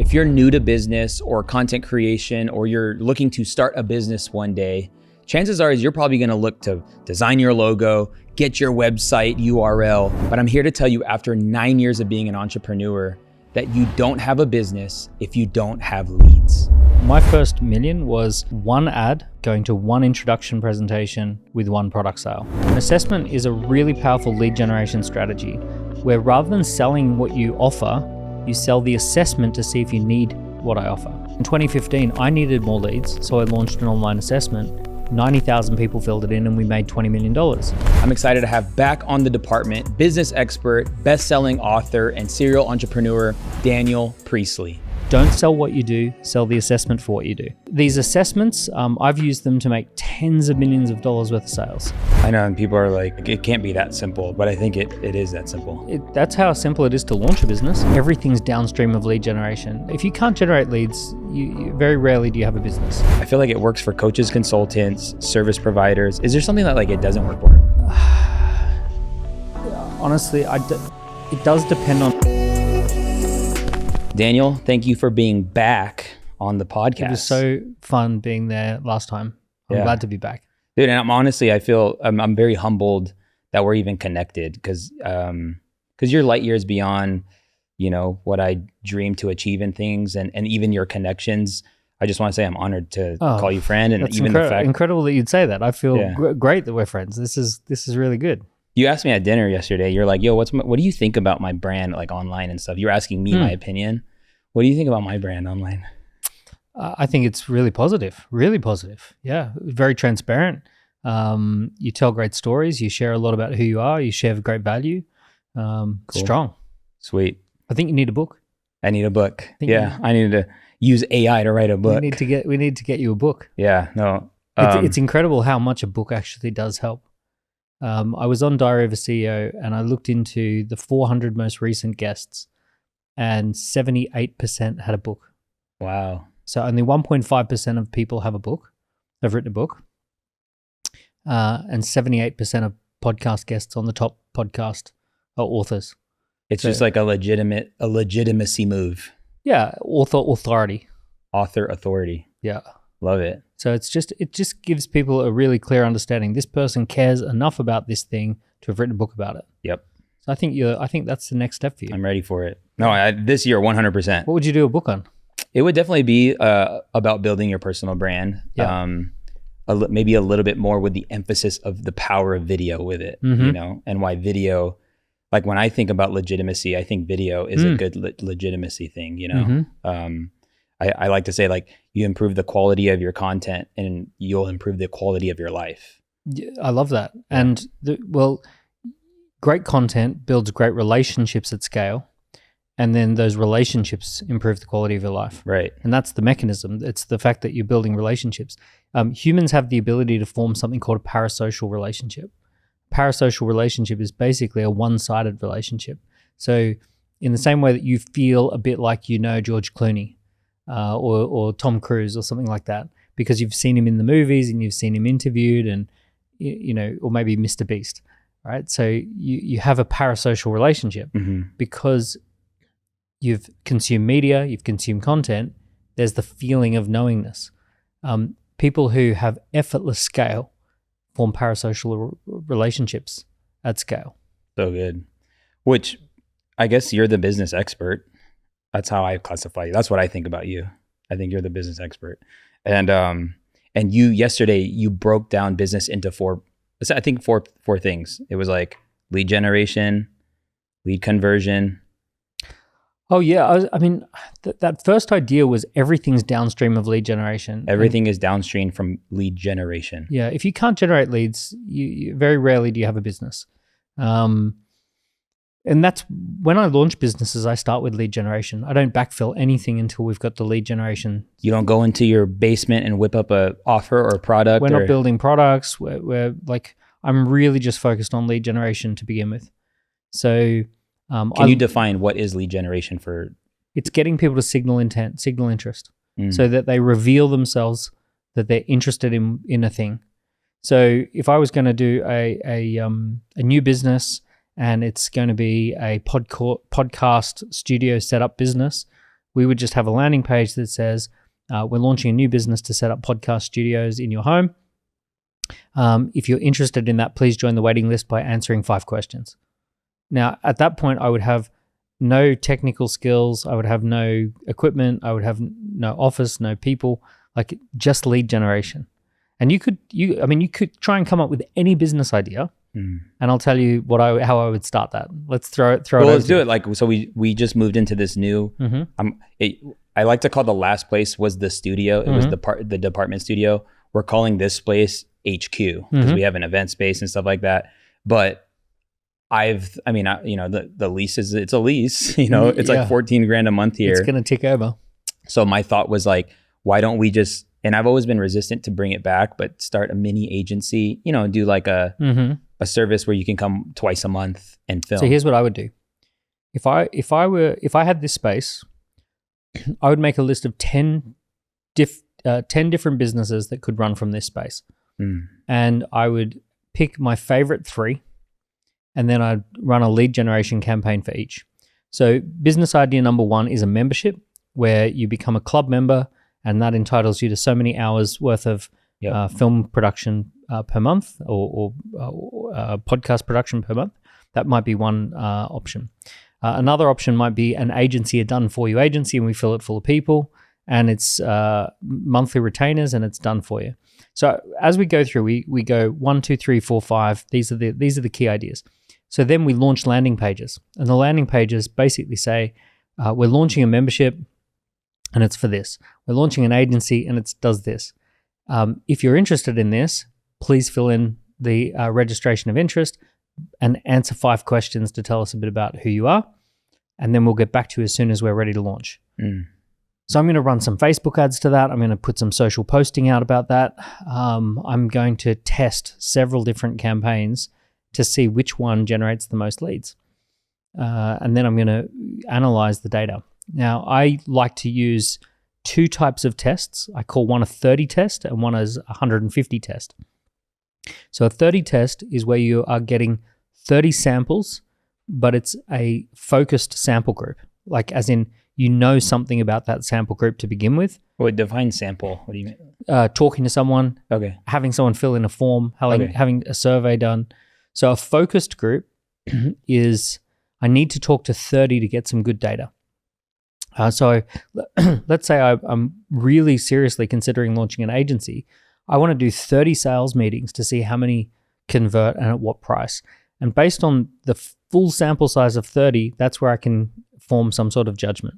If you're new to business or content creation, or you're looking to start a business one day, chances are you're probably gonna look to design your logo, get your website URL. But I'm here to tell you, after 9 years of being an entrepreneur, that you don't have a business if you don't have leads. My first million was one ad going to one introduction presentation with one product sale. An assessment is a really powerful lead generation strategy where rather than selling what you offer, you sell the assessment to see if you need what I offer. In 2015, I needed more leads, so I launched an online assessment. 90,000 people filled it in and we made $20 million. I'm excited to have back on the department business expert, best-selling author, and serial entrepreneur, Daniel Priestley. Don't sell what you do, sell the assessment for what you do. These assessments, I've used them to make tens of millions of dollars worth of sales. I know, and people are like, it can't be that simple, but I think it is that simple. That's how simple it is to launch a business. Everything's downstream of lead generation. If you can't generate leads, you very rarely do you have a business. I feel like it works for coaches, consultants, service providers. Is there something that it doesn't work for? Honestly, it does depend on... Daniel, thank you for being back on the podcast. It was so fun being there last time. I'm glad to be back. Dude, and I feel I'm very humbled that we're even connected because you're light years beyond, what I dream to achieve in things and even your connections. I just want to say I'm honored to call you friend, and even the fact incredible that you'd say that. I feel great that we're friends. This is really good. You asked me at dinner yesterday. You're like, "Yo, what do you think about my brand online and stuff?" You're asking me my opinion. What do you think about my brand online? I think it's really positive. Really positive. Yeah, very transparent. You tell great stories. You share a lot about who you are. You share great value. Cool. Strong. Sweet. I think you need a book. I need a book. I need to use AI to write a book. We need to get you a book. Yeah. No. It's incredible how much a book actually does help. I was on Diary of a CEO and I looked into the 400 most recent guests, and 78% had a book. Wow. So only 1.5% of people have a book. They've written a book. And 78% of podcast guests on the top podcast are authors. It's just like a legitimacy move. Yeah, authority. Author authority. Yeah. Love it. So it just gives people a really clear understanding. This person cares enough about this thing to have written a book about it. Yep. So I think that's the next step for you. I'm ready for it. No, this year 100%. What would you do a book on? It would definitely be about building your personal brand. Yeah. Maybe a little bit more with the emphasis of the power of video with it, and why video, like when I think about legitimacy, I think video is a good legitimacy thing, I like to say, you improve the quality of your content and you'll improve the quality of your life. Yeah, I love that. And great content builds great relationships at scale. And then those relationships improve the quality of your life. Right. And that's the mechanism. It's the fact that you're building relationships. Humans have the ability to form something called a parasocial relationship. Parasocial relationship is basically a one-sided relationship. So in the same way that you feel a bit like George Clooney or Tom Cruise or something like that, because you've seen him in the movies and you've seen him interviewed and, or maybe Mr. Beast, right? So you have a parasocial relationship because you've consumed media, you've consumed content, there's the feeling of knowingness. People who have effortless scale form parasocial relationships at scale. So good. Which I guess you're the business expert. That's how I classify you. That's what I think about you. I think you're the business expert. And you yesterday, you broke down business into four things. It was like lead generation, lead conversion. Oh yeah, that first idea was everything's downstream of lead generation. Everything is downstream from lead generation. Yeah, if you can't generate leads, you very rarely do you have a business. And that's when I launch businesses, I start with lead generation. I don't backfill anything until we've got the lead generation. You don't go into your basement and whip up a offer or a product. We're not building products. I'm really just focused on lead generation to begin with. So. Can you define what is lead generation for? It's getting people to signal intent, signal interest, so that they reveal themselves that they're interested in a thing. So if I was going to do a new business and it's going to be a podcast studio setup business, we would just have a landing page that says, we're launching a new business to set up podcast studios in your home. If you're interested in that, please join the waiting list by answering 5 questions. Now, at that point, I would have no technical skills. I would have no equipment. I would have no office, no people, like just lead generation. And you could try and come up with any business idea, and I'll tell you how I would start that. Let's throw it. Well, let's do it. Like, so we just moved into this new. I like to call the last place was the studio. It was the department studio. We're calling this place HQ because we have an event space and stuff like that. But the lease it's a lease. It's like $14,000 a month here. It's gonna tick over. So my thought was like, why don't we just? And I've always been resistant to bring it back, but start a mini agency, do like a service where you can come twice a month and film. So here's what I would do. If I had this space, I would make a list of 10 different businesses that could run from this space. And I would pick my favorite 3, and then I'd run a lead generation campaign for each. So business idea number 1 is a membership where you become a club member, and that entitles you to so many hours worth of film production per month or podcast production per month. That might be one option. Another option might be an agency, a done-for-you agency, and we fill it full of people, and it's monthly retainers, and it's done for you. So as we go through, we go 1, 2, 3, 4, 5. These are the key ideas. So then we launch landing pages, and the landing pages basically say, we're launching a membership, and it's for this. We're launching an agency, and it does this. If you're interested in this, please fill in the registration of interest and answer 5 questions to tell us a bit about who you are, and then we'll get back to you as soon as we're ready to launch. So I'm going to run some Facebook ads to that. I'm going to put some social posting out about that. I'm going to test several different campaigns to see which one generates the most leads. And then I'm going to analyze the data. Now, I like to use 2 types of tests. I call one a 30 test and one is a 150 test. So a 30 test is where you are getting 30 samples, but it's a focused sample group. Like as in, something about that sample group to begin with. Wait, define sample. What do you mean? Talking to someone, having someone fill in a form, having a survey done. So a focused group is, I need to talk to 30 to get some good data. So let's say I'm really seriously considering launching an agency. I want to do 30 sales meetings to see how many convert and at what price. And based on the full sample size of 30, that's where I can form some sort of judgment.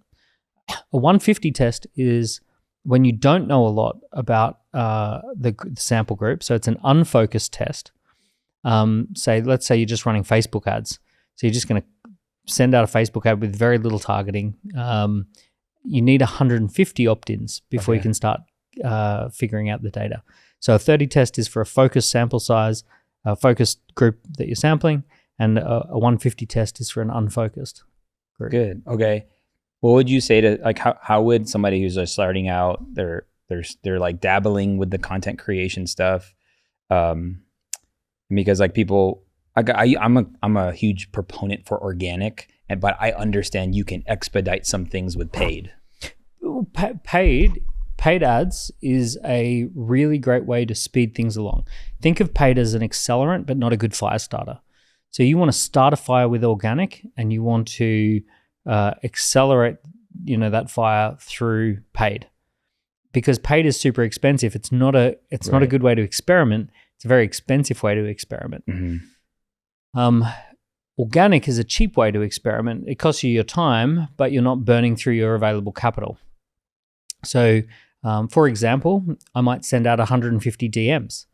A 150 test is when you don't know a lot about the sample group. So it's an unfocused test. Let's say you're just running Facebook ads. So you're just going to send out a Facebook ad with very little targeting. You need 150 opt-ins before you can start figuring out the data. So a 30 test is for a focused sample size, a focused group that you're sampling, and a 150 test is for an unfocused group. Good. Okay. What would you say to like how would somebody who's just starting out, they're like dabbling with the content creation stuff, because like people. I'm a huge proponent for organic, but I understand you can expedite some things with paid. Paid ads is a really great way to speed things along. Think of paid as an accelerant, but not a good fire starter. So you want to start a fire with organic, and you want to accelerate, that fire through paid, because paid is super expensive. It's not a good way to experiment. It's a very expensive way to experiment. Organic is a cheap way to experiment. It costs you your time, but you're not burning through your available capital. So, for example, I might send out 150 DMs.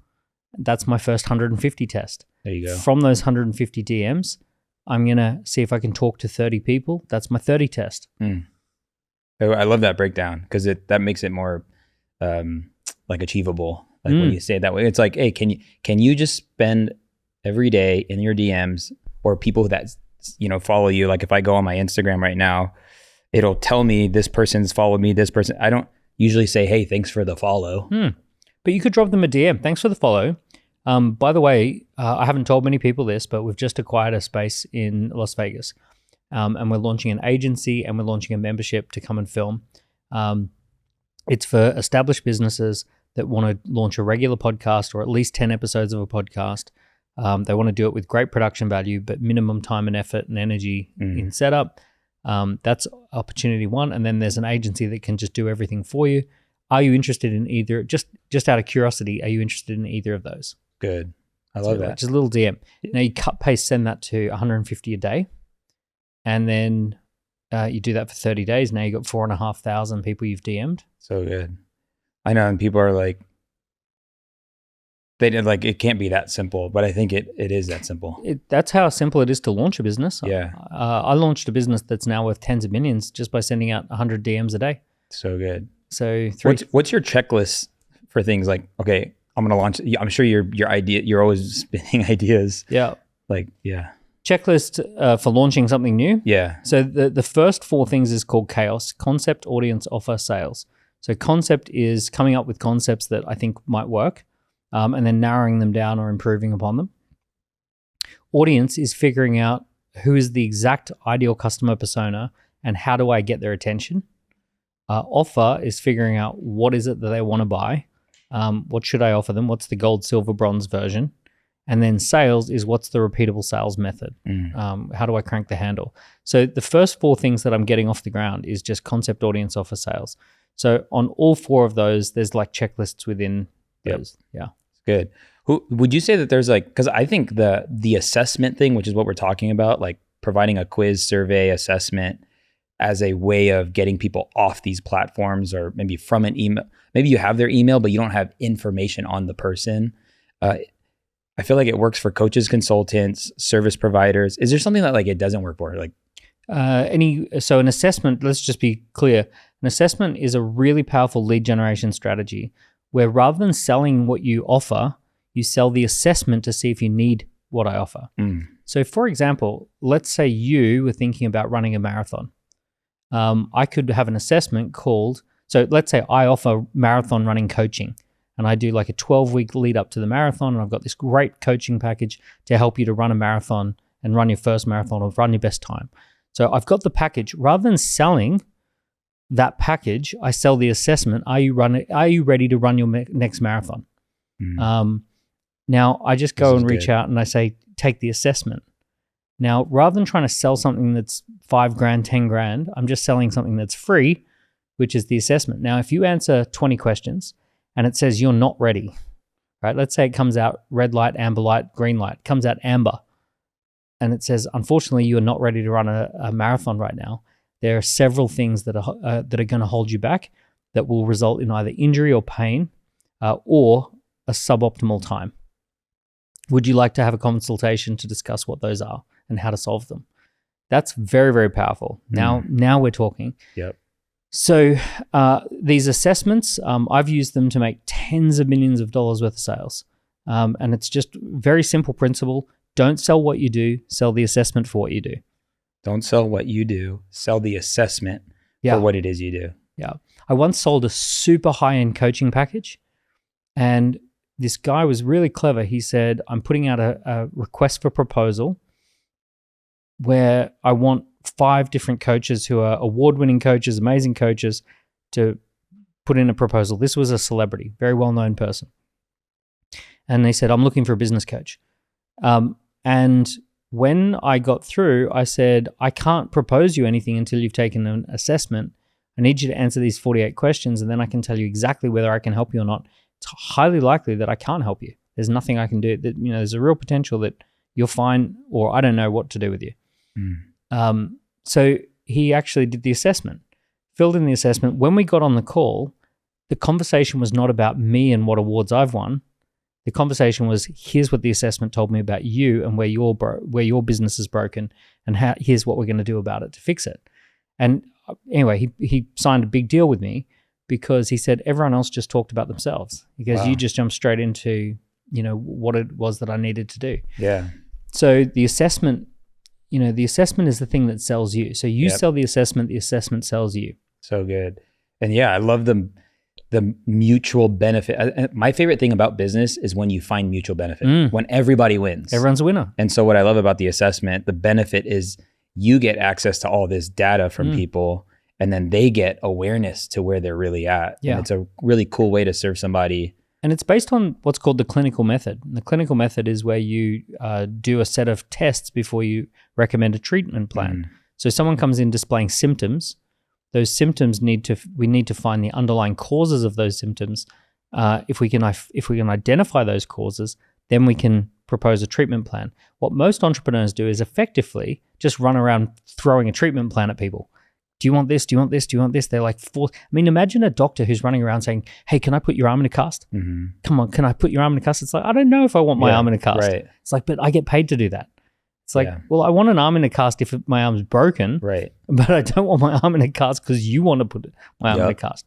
That's my first 150 test. There you go. From those 150 DMs, I'm going to see if I can talk to 30 people. That's my 30 test. I love that breakdown because that makes it more like achievable. Like when you say it that way, it's like, hey, can you just spend every day in your DMs or people that follow you? Like if I go on my Instagram right now, it'll tell me this person's followed me, this person. I don't usually say, hey, thanks for the follow. But you could drop them a DM. Thanks for the follow. By the way, I haven't told many people this, but we've just acquired a space in Las Vegas. and we're launching an agency and we're launching a membership to come and film. It's for established businesses that want to launch a regular podcast or at least 10 episodes of a podcast. They want to do it with great production value, but minimum time and effort and energy in setup. That's opportunity one. And then there's an agency that can just do everything for you. Are you interested in either? Just out of curiosity, are you interested in either of those? Good. I love that. Just a little DM. Now you cut, paste, send that to 150 a day. And then you do that for 30 days. Now you got 4,500 people you've DM'd. So good. I know. And people are like, they did like, it can't be that simple, but I think it is that simple. That's how simple it is to launch a business. Yeah. I launched a business that's now worth tens of millions just by sending out 100 DMs a day. So good. So what's your checklist for things like, okay, I'm going to launch, I'm sure your idea, you're always spinning ideas. Yeah. Like, yeah. Checklist for launching something new. Yeah. So the first 4 things is called chaos: concept, audience, offer, sales. So concept is coming up with concepts that I think might work, and then narrowing them down or improving upon them. Audience is figuring out who is the exact ideal customer persona and how do I get their attention. Offer is figuring out what is it that they want to buy. What should I offer them? What's the gold, silver, bronze version? And then sales is what's the repeatable sales method? How do I crank the handle? So the first 4 things that I'm getting off the ground is just concept, audience, offer, sales. So on all 4 of those, there's like checklists within those. Yeah. Good. Would you say that there's like, because I think the assessment thing, which is what we're talking about, like providing a quiz, survey, assessment as a way of getting people off these platforms, or maybe from an email, maybe you have their email, but you don't have information on the person. I feel like it works for coaches, consultants, service providers. Is there something that like it doesn't work for? Like so an assessment, let's just be clear. An assessment is a really powerful lead generation strategy where rather than selling what you offer, you sell the assessment to see if you need what I offer. So for example, let's say you were thinking about running a marathon. I could have an assessment called, so let's say I offer marathon running coaching. And I do like a 12-week lead up to the marathon. And I've got this great coaching package to help you to run a marathon and run your first marathon or run your best time. So I've got the package. Rather than selling that package, I sell the assessment. Are you ready to run your next marathon? Now I just go and reach out and I say, take the assessment. Now, rather than trying to sell something that's $5,000, $10,000, I'm just selling something that's free, which is the assessment. Now, if you answer 20 questions, and it says you're not ready, right? Let's say it comes out red light, amber light, green light. It comes out amber. And it says, unfortunately, you are not ready to run a marathon right now. There are several things that are going to hold you back that will result in either injury or pain or a suboptimal time. Would you like to have a consultation to discuss what those are and how to solve them? That's very, very powerful. Now we're talking. Yep. So these assessments, I've used them to make tens of millions of dollars worth of sales. And it's just very simple principle. Don't sell what you do, sell the assessment for what you do. Don't sell what you do, sell the assessment for what it is you do. Yeah. I once sold a super high-end coaching package, and this guy was really clever. He said, I'm putting out a request for proposal where I want 5 different coaches who are award-winning coaches, amazing coaches, to put in a proposal. This was a celebrity, very well-known person. And they said, I'm looking for a business coach. And when I got through, I said, I can't propose you anything until you've taken an assessment. I need you to answer these 48 questions, and then I can tell you exactly whether I can help you or not. It's highly likely that I can't help you. There's nothing I can do. That, there's a real potential that you'll find, or I don't know what to do with you. So he actually did the assessment, filled in the assessment. When we got on the call, the conversation was not about me and what awards I've won. The conversation was, here's what the assessment told me about you and where your business is broken, and here's what we're going to do about it to fix it. And anyway, he signed a big deal with me because he said everyone else just talked about themselves. Because you just jumped straight into what it was that I needed to do. Yeah. So the assessment. The assessment is the thing that sells you. So you sell the assessment sells you. So good. And yeah, I love the mutual benefit. My favorite thing about business is when you find mutual benefit, when everybody wins. Everyone's a winner. And so what I love about the assessment, the benefit is you get access to all this data from people, and then they get awareness to where they're really at. Yeah. And it's a really cool way to serve somebody. And it's based on what's called the clinical method. And the clinical method is where you do a set of tests before you recommend a treatment plan. So someone comes in displaying symptoms. Those symptoms we need to find the underlying causes of those symptoms. If we can identify those causes, then we can propose a treatment plan. What most entrepreneurs do is effectively just run around throwing a treatment plan at people. Do you want this? Do you want this? Do you want this? They're like, imagine a doctor who's running around saying, hey, can I put your arm in a cast? Come on, can I put your arm in a cast? It's like, I don't know if I want my arm in a cast. Right. It's like, but I get paid to do that. It's like, well, I want an arm in a cast if my arm's broken, right? But I don't want my arm in a cast because you want to put my arm in a cast.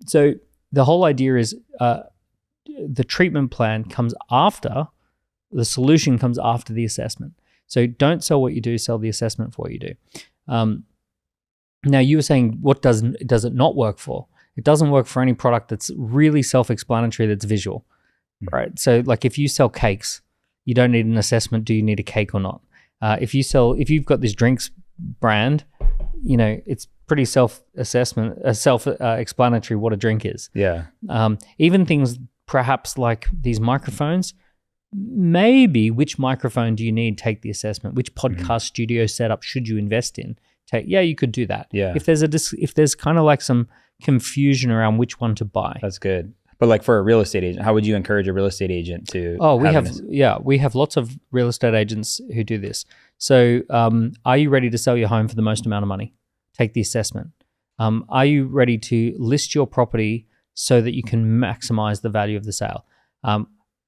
So the whole idea is the treatment plan comes after, the solution comes after the assessment. So don't sell what you do, sell the assessment for what you do. Now, you were saying, what does it not work for? It doesn't work for any product that's really self-explanatory, that's visual, right? So like if you sell cakes, you don't need an assessment, do you need a cake or not? If you've got this drinks brand, it's pretty self-explanatory what a drink is. Yeah. Even things perhaps like these microphones, maybe which microphone do you need? Take the assessment. Which podcast studio setup should you invest in? You could do that. Yeah. If there's kind of like some confusion around which one to buy. That's good. But like for a real estate agent, how would you encourage a real estate agent to? Oh, we have lots of real estate agents who do this. So, are you ready to sell your home for the most amount of money? Take the assessment. Are you ready to list your property so that you can maximize the value of the sale?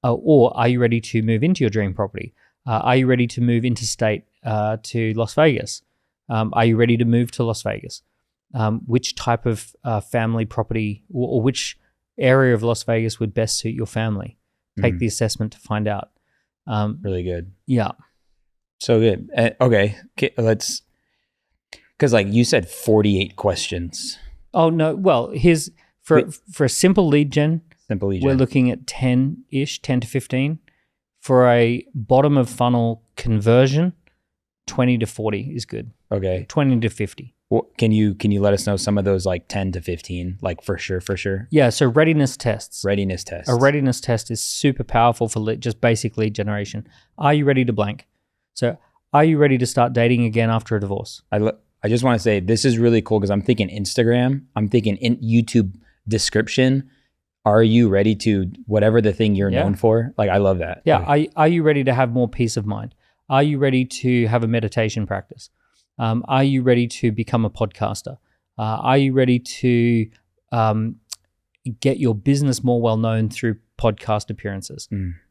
Or are you ready to move into your dream property? Are you ready to move interstate to Las Vegas? Are you ready to move to Las Vegas? Which type of family property or which area of Las Vegas would best suit your family? Take the assessment to find out. Really good. Yeah. So good. Okay, let's, because like you said, 48 questions. Oh no. Well, here's for a simple lead gen. We're looking at 10-ish, 10 to 15. For a bottom of funnel conversion, 20 to 40 is good. Okay. 20 to 50. Well, can you let us know some of those, like 10 to 15, like for sure? Yeah, so readiness tests. A readiness test is super powerful for just basic lead generation. Are you ready to blank? So are you ready to start dating again after a divorce? I just want to say this is really cool because I'm thinking Instagram, I'm thinking in YouTube description. Are you ready to whatever the thing you're known for? Like, I love that. Yeah. Are you ready to have more peace of mind? Are you ready to have a meditation practice? Are you ready to become a podcaster? Are you ready to get your business more well known through podcast appearances?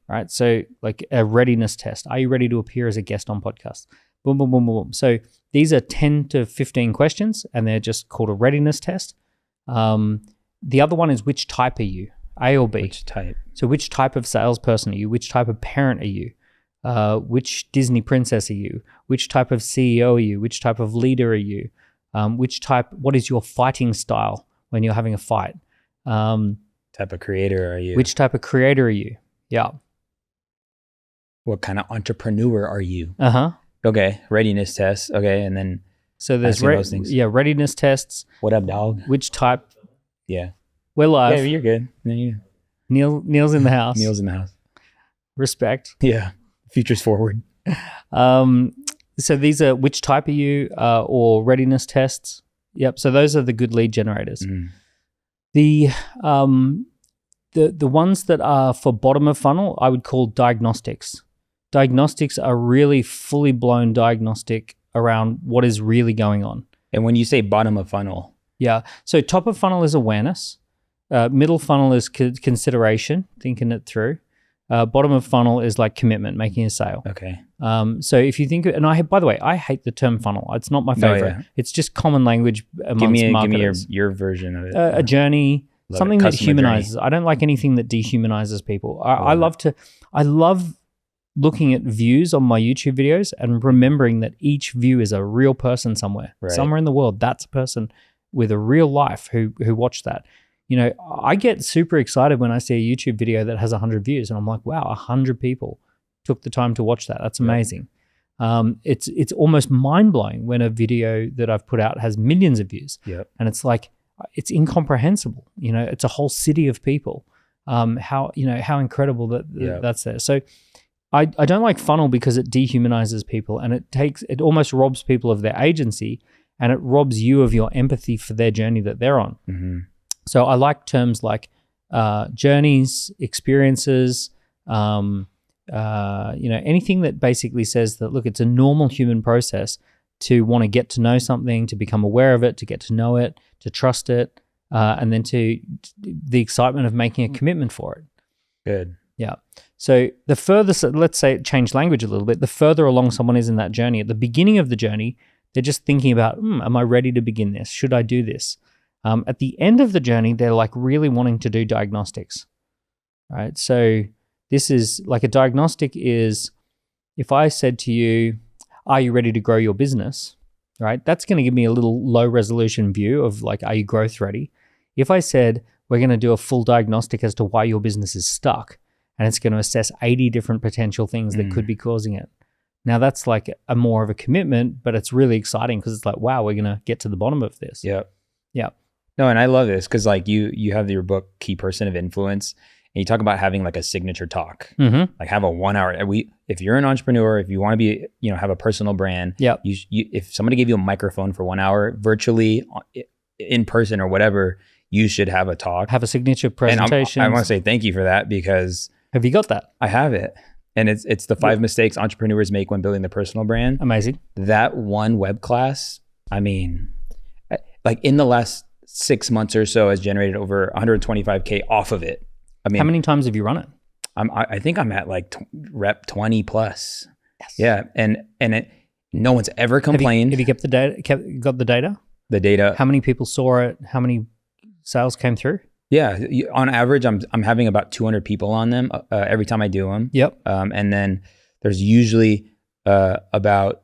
Right. So like a readiness test. Are you ready to appear as a guest on podcasts? Boom, boom, boom, boom. So these are 10 to 15 questions and they're just called a readiness test. The other one is which type are you? A or B? Which type? So which type of salesperson are you? Which type of parent are you? Which Disney princess are you? Which type of CEO are you? Which type of leader are you? What is your fighting style when you're having a fight? Type of creator are you? Which type of creator are you? Yeah. What kind of entrepreneur are you? Okay, readiness test. Okay, and then so there's readiness tests. What up, dog? Which type? Yeah. We're live. Yeah, you're good. Neil's in the house. Neil's in the house. Respect. Yeah. Futures forward. So these are which type are you or readiness tests. Yep. So those are the good lead generators. The ones that are for bottom of funnel, I would call diagnostics. Diagnostics are really fully blown diagnostic around what is really going on. And when you say bottom of funnel. Yeah. So top of funnel is awareness. Middle funnel is consideration, thinking it through. Bottom of funnel is like commitment, making a sale. Okay. So if you think, and by the way, I hate the term funnel. It's not my favorite. Yeah. It's just common language amongst marketers. Give me your version of it. A journey, something that humanizes. Journey. I don't like anything that dehumanizes people. I love looking at views on my YouTube videos and remembering that each view is a real person somewhere in the world. That's a person with a real life who watched that. You know, I get super excited when I see a YouTube video that has 100 views and I'm like, wow, 100 people took the time to watch that. That's amazing. It's almost mind blowing when a video that I've put out has millions of views, and it's like it's incomprehensible. It's a whole city of people. How incredible that's there. So I don't like funnel because it dehumanizes people, and it almost robs people of their agency, and it robs you of your empathy for their journey that they're on. Mm-hmm. So I like terms like journeys, experiences, anything that basically says that, look, it's a normal human process to want to get to know something, to become aware of it, to get to know it, to trust it, and then to the excitement of making a commitment for it. Good. Yeah. So the further, let's say, change language a little bit, the further along someone is in that journey, at the beginning of the journey, they're just thinking about, am I ready to begin this? Should I do this? At the end of the journey, they're like really wanting to do diagnostics, right? So this is like a diagnostic is if I said to you, are you ready to grow your business, right? That's going to give me a little low resolution view of like, are you growth ready? If I said, we're going to do a full diagnostic as to why your business is stuck, and it's going to assess 80 different potential things that could be causing it. Now that's like a more of a commitment, but it's really exciting because it's like, wow, we're going to get to the bottom of this. Yeah. Yeah. No, and I love this because like you have your book, Key Person of Influence, and you talk about having like a signature talk, like have a 1 hour. If you're an entrepreneur, if you want to be, have a personal brand, if somebody gave you a microphone for 1 hour, virtually, in person or whatever, you should have a talk. Have a signature presentation. I want to say thank you for that because have you got that? I have it. And it's the 5 mistakes entrepreneurs make when building their personal brand. Amazing. That one web class, I mean, like in the last 6 months or so has generated over 125K off of it. I mean, how many times have you run it? I think I'm at like rep 20 plus. Yes. Yeah. And no one's ever complained. Have you kept the data? Got the data? The data. How many people saw it? How many sales came through? Yeah. On average, I'm having about 200 people on them every time I do them. Yep. And then there's usually about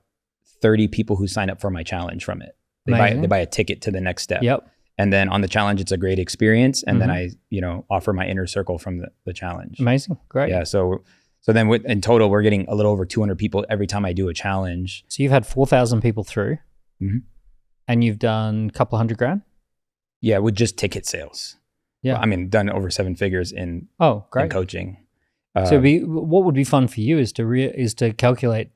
30 people who sign up for my challenge from it. They buy a ticket to the next step. Yep. And then on the challenge, it's a great experience. And then I, offer my inner circle from the challenge. Amazing. Great. Yeah. So then in total, we're getting a little over 200 people every time I do a challenge. So you've had 4,000 people through and you've done a couple $100,000? Yeah. With just ticket sales. Yeah. Well, I mean, done over 7 figures in coaching. So what would be fun for you is to calculate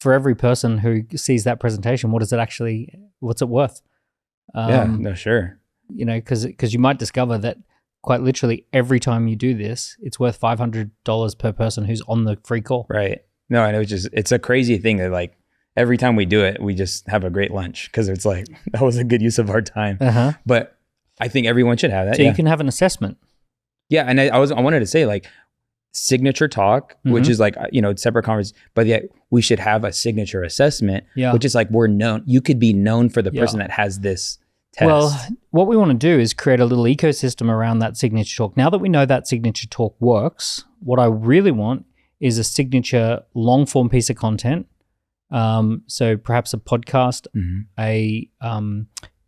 for every person who sees that presentation, what's it worth? Sure. Because you might discover that quite literally every time you do this, it's worth $500 per person who's on the free call. Right. No, and it's a crazy thing that like every time we do it, we just have a great lunch because it's like, that was a good use of our time. But I think everyone should have that. So you can have an assessment. Yeah. And I wanted to say like signature talk, which is like, separate conference, but yet we should have a signature assessment, which is like, you could be known for the person that has this test. Well, what we want to do is create a little ecosystem around that signature talk. Now that we know that signature talk works, what I really want is a signature long form piece of content. So perhaps a podcast, a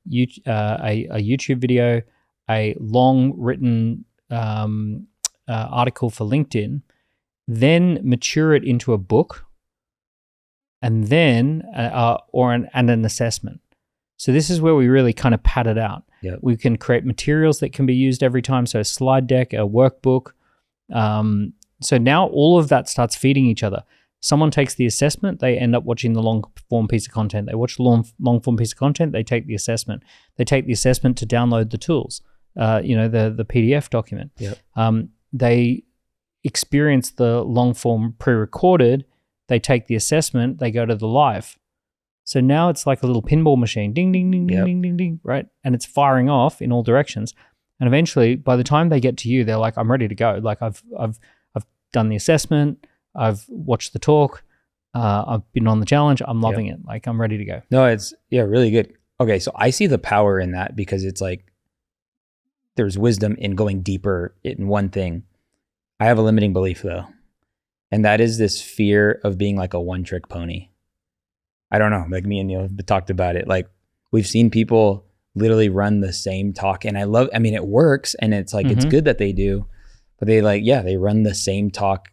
YouTube video, a long written article for LinkedIn, then mature it into a book, and then an assessment. So this is where we really kind of pad it out. Yep. We can create materials that can be used every time. So a slide deck, a workbook. So now all of that starts feeding each other. Someone takes the assessment, they end up watching the long form piece of content. They watch the long form piece of content, they take the assessment. They take the assessment to download the tools, the PDF document. Yep. They experience the long form pre-recorded, they take the assessment, they go to the live. So now it's like a little pinball machine, ding, ding, ding, ding, ding, ding, ding, right? And it's firing off in all directions. And eventually, by the time they get to you, they're like, I'm ready to go. Like I've done the assessment, I've watched the talk, I've been on the challenge, I'm loving it. Like I'm ready to go. No, it's really good. Okay, so I see the power in that because it's like there's wisdom in going deeper in one thing. I have a limiting belief though, and that is this fear of being like a one-trick pony. I don't know, like me and Neil have talked about it. Like we've seen people literally run the same talk, and it works, and it's like it's good that they do, but they run the same talk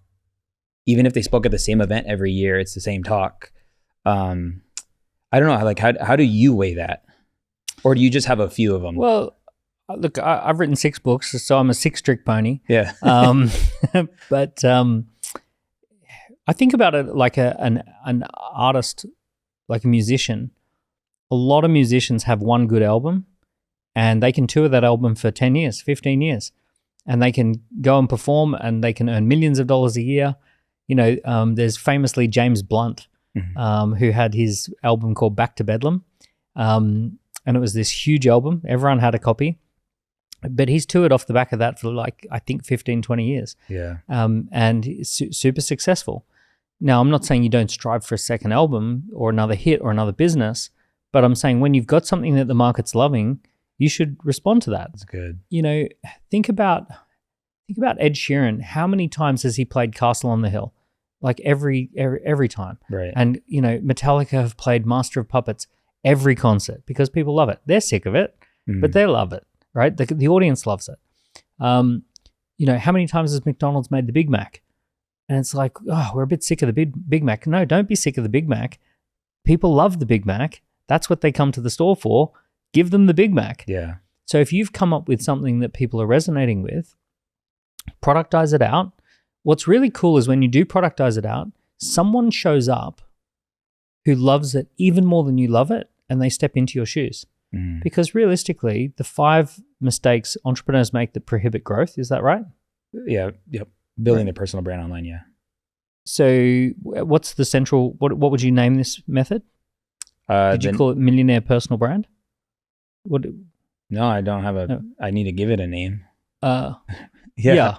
even if they spoke at the same event every year, it's the same talk. I don't know, like how do you weigh that? Or do you just have a few of them? Well, look, I've written 6 books, so I'm a 6-trick pony. Yeah. But I think about it like an artist, like a musician. A lot of musicians have one good album, and they can tour that album for 10 years, 15 years, and they can go and perform, and they can earn millions of dollars a year. You know, there's famously James Blunt, who had his album called Back to Bedlam. And it was this huge album. Everyone had a copy. But he's toured off the back of that for like, I think 15, 20 years. Yeah. And super successful. Now, I'm not saying you don't strive for a second album or another hit or another business, but I'm saying when you've got something that the market's loving, you should respond to that. That's good. You know, think about Ed Sheeran. How many times has he played Castle on the Hill? Like every time. Right. And, you know, Metallica have played Master of Puppets every concert because people love it. They're sick of it, but they love it, right? The audience loves it. You know, how many times has McDonald's made the Big Mac? And it's like, oh, we're a bit sick of the Big Mac. No, don't be sick of the Big Mac. People love the Big Mac. That's what they come to the store for. Give them the Big Mac. Yeah. So if you've come up with something that people are resonating with, productize it out. What's really cool is when you do productize it out, someone shows up who loves it even more than you love it, and they step into your shoes. Because realistically, the 5 mistakes entrepreneurs make that prohibit growth, is that right? Yeah. Yep. Building the personal brand online. Yeah. So what's the central, what would you name this method? Did you call it millionaire personal brand? What? No, I don't have No. I need to give it a name. Yeah.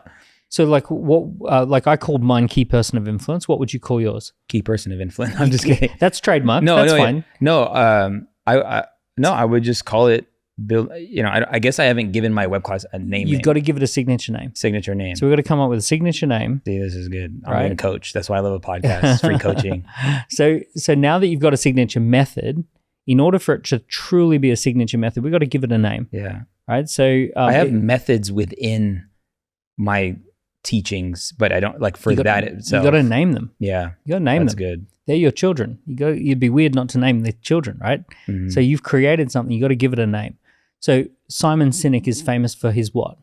So like what, like I called mine key person of influence. What would you call yours? Key person of influence. I'm just kidding. That's trademark. No, That's no, fine. No, I would just call it build. You know, I guess I haven't given my web class a name. You've got to give it a signature name. Signature name. So we've got to come up with a signature name. See, this is good. I'm Right. a coach. That's why I love a podcast. It's free coaching. So now that you've got a signature method, in order for it to truly be a signature method, we've got to give it a name. Yeah. Right. So I have methods within my teachings, but I don't like for that itself. You got to name them. Yeah. You got to name That's them. good. They're your children. You'd be weird not to name the children, right? Mhm. So you've created something. You got to give it a name. So Simon Sinek is famous for his what?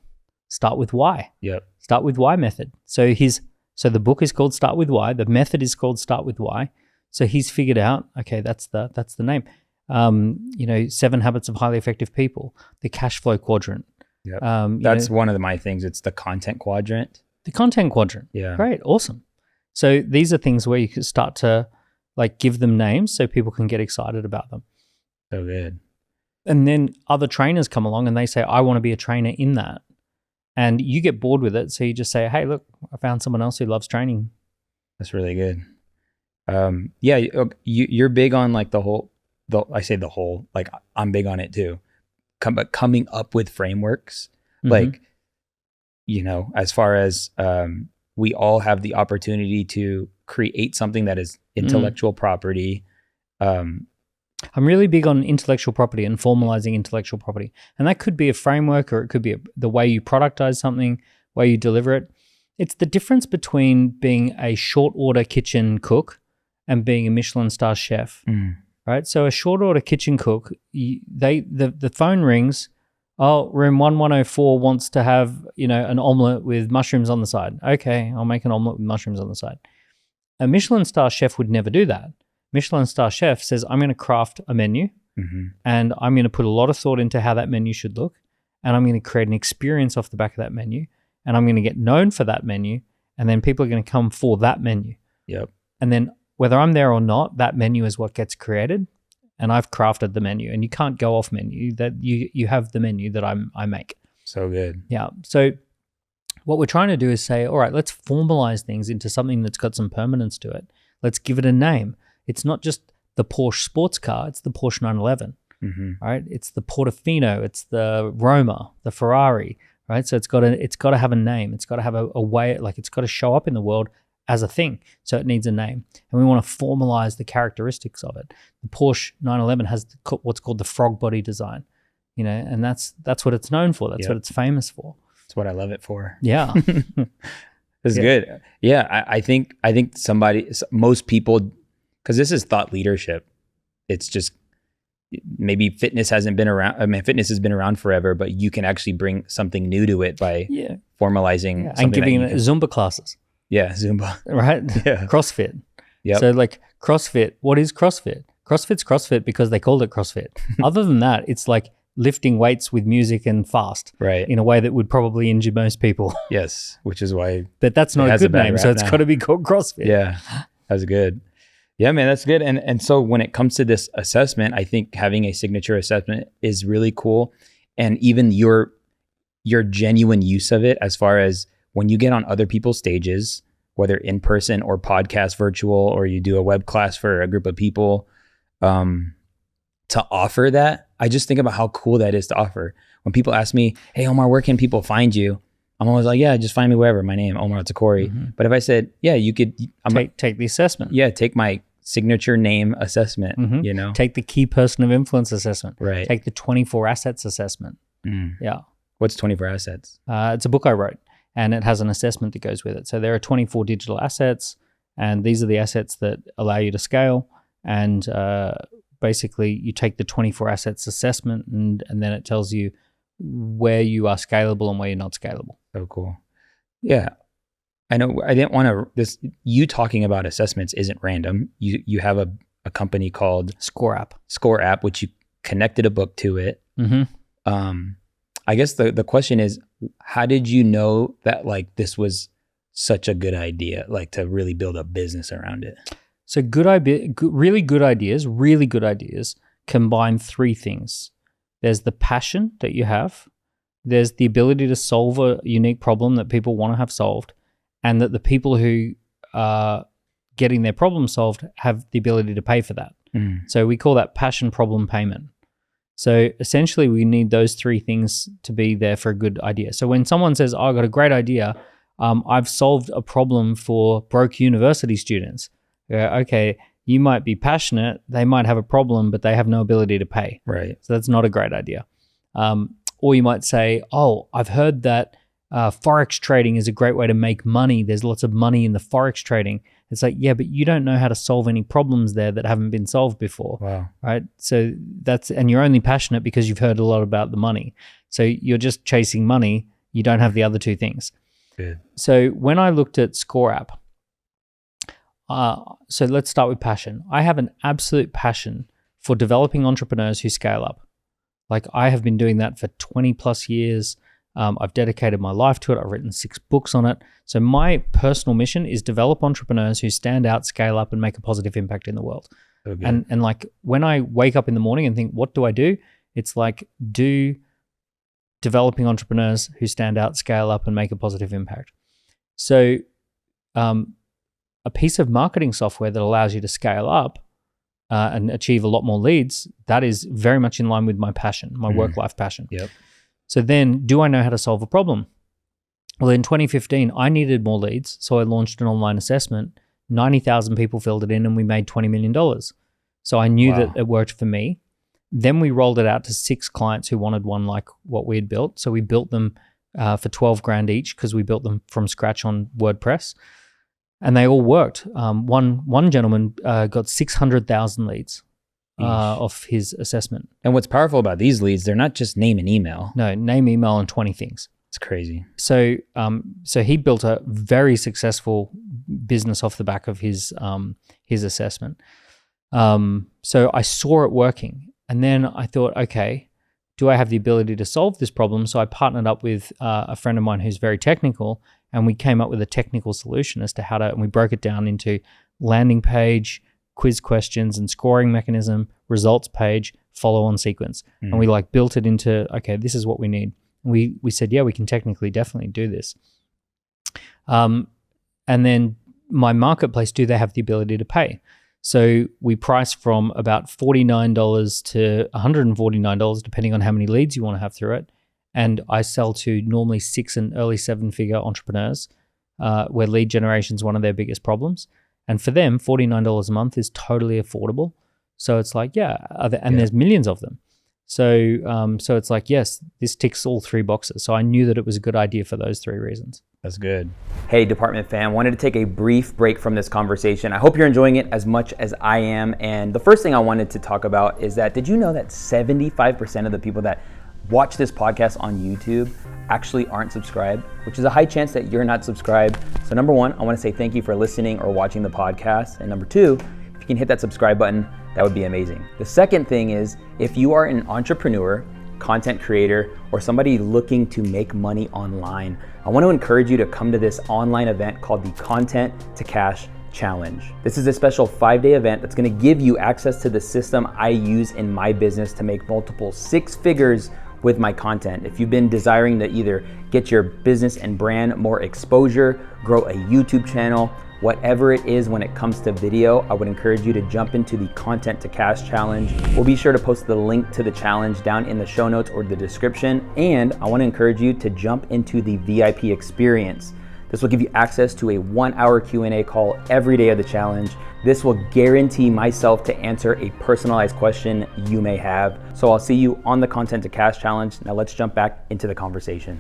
Start with why. Yep. Start with why method. So the book is called Start with Why. The method is called Start with Why. So he's figured out, okay, that's the name. 7 Habits of Highly Effective People, the cash flow quadrant. Yep. That's one of my things. It's the content quadrant. the content quadrant. Yeah. Great. Awesome. So these are things where you can start to like give them names so people can get excited about them. So good. And then other trainers come along and they say, I want to be a trainer in that. And you get bored with it. So you just say, hey, look, I found someone else who loves training. That's really good. You're big on like like I'm big on it too. But coming up with frameworks, like, you know, as far as we all have the opportunity to create something that is intellectual property. I'm really big on intellectual property and formalizing intellectual property. And that could be a framework, or it could be the way you productize something, way you deliver it. It's the difference between being a short order kitchen cook and being a Michelin star chef, right? So a short order kitchen cook, the phone rings, oh, room 1104 wants to have, an omelet with mushrooms on the side. Okay, I'll make an omelet with mushrooms on the side. A Michelin star chef would never do that. Michelin star chef says, I'm going to craft a menu and I'm going to put a lot of thought into how that menu should look. And I'm going to create an experience off the back of that menu. And I'm going to get known for that menu. And then people are going to come for that menu. Yep. And then whether I'm there or not, that menu is what gets created. And I've crafted the menu. And you can't go off menu. That you have the menu that I make. So good. Yeah. So what we're trying to do is say, all right, let's formalize things into something that's got some permanence to it. Let's give it a name. It's not just the Porsche sports car, it's the Porsche 911, right? It's the Portofino, it's the Roma, the Ferrari, right? So it's got to have a name. It's got to have a way, like it's got to show up in the world as a thing. So it needs a name. And we want to formalize the characteristics of it. The Porsche 911 has what's called the frog body design, and that's what it's known for. That's what it's famous for. That's what I love it for. Yeah. This is good. Yeah, I think most people, because this is thought leadership. It's just maybe fitness hasn't been around. I mean, fitness has been around forever, but you can actually bring something new to it by formalizing and giving Zumba classes. Yeah, Zumba. Right? Yeah. CrossFit. Yep. So like CrossFit, what is CrossFit? CrossFit's CrossFit because they called it CrossFit. Other than that, it's like lifting weights with music and fast, right? In a way that would probably injure most people. Yes, which is why. But that's not a good name, so it's got to be called CrossFit. Yeah, that's good. Yeah, man, that's good. And so when it comes to this assessment, I think having a signature assessment is really cool, and even your genuine use of it, as far as when you get on other people's stages, whether in person or podcast virtual, or you do a web class for a group of people, to offer that, I just think about how cool that is to offer. When people ask me, hey, Omar, where can people find you? I'm always like, yeah, just find me wherever. My name, Omar Takori. Mm-hmm. But if I said, yeah, you could take the assessment. Yeah, take my signature name assessment, mm-hmm. Take the key person of influence assessment. Right. Take the 24 assets assessment. Yeah. What's 24 assets? It's a book I wrote, and it has an assessment that goes with it. So there are 24 digital assets, and these are the assets that allow you to scale. And basically, you take the 24 assets assessment, and then it tells you where you are scalable and where you're not scalable. So cool. Yeah. I know I didn't want to, you talking about assessments isn't random. You have a company called Score App, which you connected a book to it. Mm-hmm. I guess the question is, how did you know that like this was such a good idea, like to really build a business around it? So really good ideas combine three things. There's the passion that you have. There's the ability to solve a unique problem that people want to have solved, and that the people who are getting their problem solved have the ability to pay for that. So we call that passion, problem, payment. So essentially we need those three things to be there for a good idea. So when someone says, oh, I got a great idea, I've solved a problem for broke university students. Okay, you might be passionate, they might have a problem, but they have no ability to pay. Right. So that's not a great idea. Or you might say, oh, I've heard that Forex trading is a great way to make money. There's lots of money in the Forex trading. It's like, yeah, but you don't know how to solve any problems there that haven't been solved before. Wow. Right? So and you're only passionate because you've heard a lot about the money. So you're just chasing money. You don't have the other two things. Good. So when I looked at Score App, so let's start with passion. I have an absolute passion for developing entrepreneurs who scale up. Like I have been doing that for 20 plus years. I've dedicated my life to it. I've written 6 books on it. So my personal mission is develop entrepreneurs who stand out, scale up, and make a positive impact in the world. Okay. And like when I wake up in the morning and think, what do I do? It's like developing entrepreneurs who stand out, scale up, and make a positive impact. So a piece of marketing software that allows you to scale up and achieve a lot more leads, that is very much in line with my passion, my work-life passion. Yep. So then, do I know how to solve a problem? Well, in 2015, I needed more leads, so I launched an online assessment. 90,000 people filled it in, and we made $20 million. So I knew that it worked for me. Then we rolled it out to 6 clients who wanted one like what we had built. So we built them for 12 grand each because we built them from scratch on WordPress. And they all worked. One gentleman got 600,000 leads off his assessment. And what's powerful about these leads, they're not just name and email. No, name, email, and 20 things. It's crazy. So he built a very successful business off the back of his assessment. So I saw it working, and then I thought, okay, do I have the ability to solve this problem? So I partnered up with a friend of mine who's very technical, and we came up with a technical solution as to how to, and we broke it down into landing page, quiz questions and scoring mechanism, results page, follow-on sequence. And we like built it into, okay, this is what we need. We said, yeah, we can technically definitely do this. And then my marketplace, do they have the ability to pay? So we price from about $49 to $149, depending on how many leads you want to have through it. And I sell to normally 6 and early 7-figure entrepreneurs where lead generation is one of their biggest problems. And for them, $49 a month is totally affordable. So it's like, there's millions of them. So it's like, yes, this ticks all 3 boxes. So I knew that it was a good idea for those 3 reasons. That's good. Hey, department fam, wanted to take a brief break from this conversation. I hope you're enjoying it as much as I am. And the first thing I wanted to talk about is that, did you know that 75% of the people that watch this podcast on YouTube actually aren't subscribed, which is a high chance that you're not subscribed. So number one, I want to say thank you for listening or watching the podcast. And number two, if you can hit that subscribe button, that would be amazing. The second thing is, if you are an entrepreneur, content creator, or somebody looking to make money online, I want to encourage you to come to this online event called the Content to Cash Challenge. This is a special 5-day event that's going to give you access to the system I use in my business to make multiple 6 figures with my content. If you've been desiring to either get your business and brand more exposure, grow a YouTube channel, whatever it is when it comes to video, I would encourage you to jump into the Content to Cash Challenge. We'll be sure to post the link to the challenge down in the show notes or the description. And I want to encourage you to jump into the VIP experience. This will give you access to a 1-hour Q&A call every day of the challenge. This will guarantee myself to answer a personalized question you may have. So I'll see you on the Content to Cash Challenge. Now let's jump back into the conversation.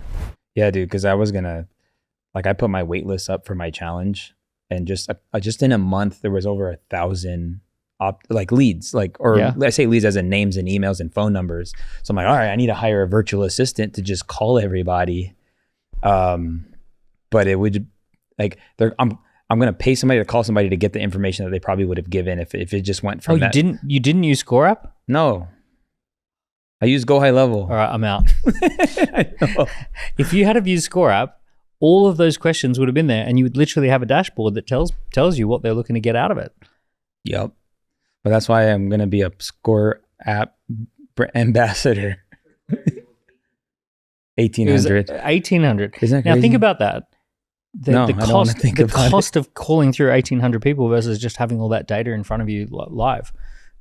Yeah, dude, because I was gonna, I put my wait list up for my challenge, and just in a month there was over 1,000 leads, I say leads as in names and emails and phone numbers. So I'm like, all right, I need to hire a virtual assistant to just call everybody. But it would I'm gonna pay somebody to call somebody to get the information that they probably would have given if it just went from that. You didn't use Score App? No. I use Go High Level. All right, I'm out. I know. If you had have used Score App, all of those questions would have been there, and you would literally have a dashboard that tells you what they're looking to get out of it. Yep. But that's why I'm gonna be a Score App ambassador. 1,800. 1,800. Isn't that crazy? Now think about that. The cost of calling through 1,800 people versus just having all that data in front of you live.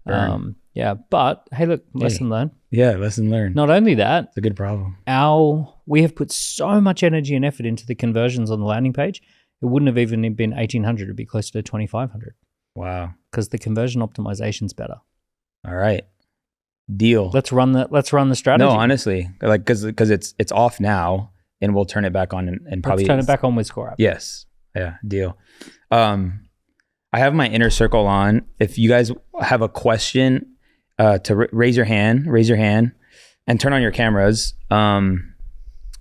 But hey, look, lesson learned. Yeah, lesson learned. Not only that, it's a good problem. We have put so much energy and effort into the conversions on the landing page. It wouldn't have even been 1,800. It'd be closer to 2,500. Wow. Because the conversion optimization's better. All right. Deal. Let's run the strategy. No, honestly, because it's off now. And we'll turn it back on and probably turn it back on with Score App. Yes. Yeah. Deal. I have my inner circle on. If you guys have a question, to raise your hand and turn on your cameras. But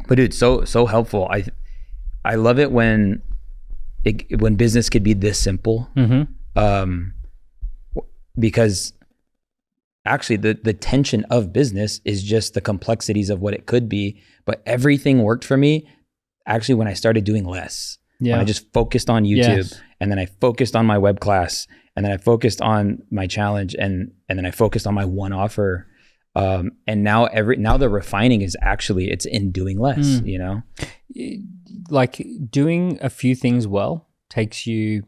dude, so helpful. I love it when business could be this simple. Mm-hmm. Because actually the tension of business is just the complexities of what it could be. But everything worked for me actually when I started doing less. Yeah. When I just focused on YouTube, and then I focused on my web class, and then I focused on my challenge, and then I focused on my one offer. And now the refining is actually, it's in doing less, you know? Like doing a few things well takes you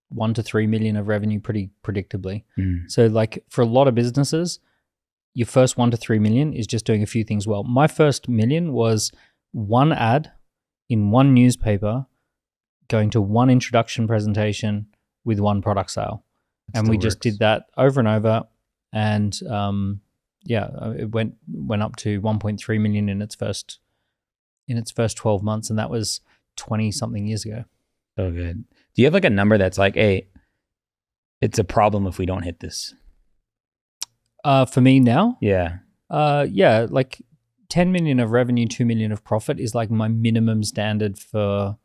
1 to 3 million of revenue pretty predictably. So like for a lot of businesses, your first 1 to 3 million is just doing a few things well. My first million was 1 ad in 1 newspaper, going to 1 introduction presentation with 1 product sale. And we just did that over and over. And it went up to 1.3 million in its first 12 months. And that was 20 something years ago. So good. Do you have like a number that's like, hey, it's a problem if we don't hit this? For me now? Yeah. Like 10 million of revenue, 2 million of profit is like my minimum standard for,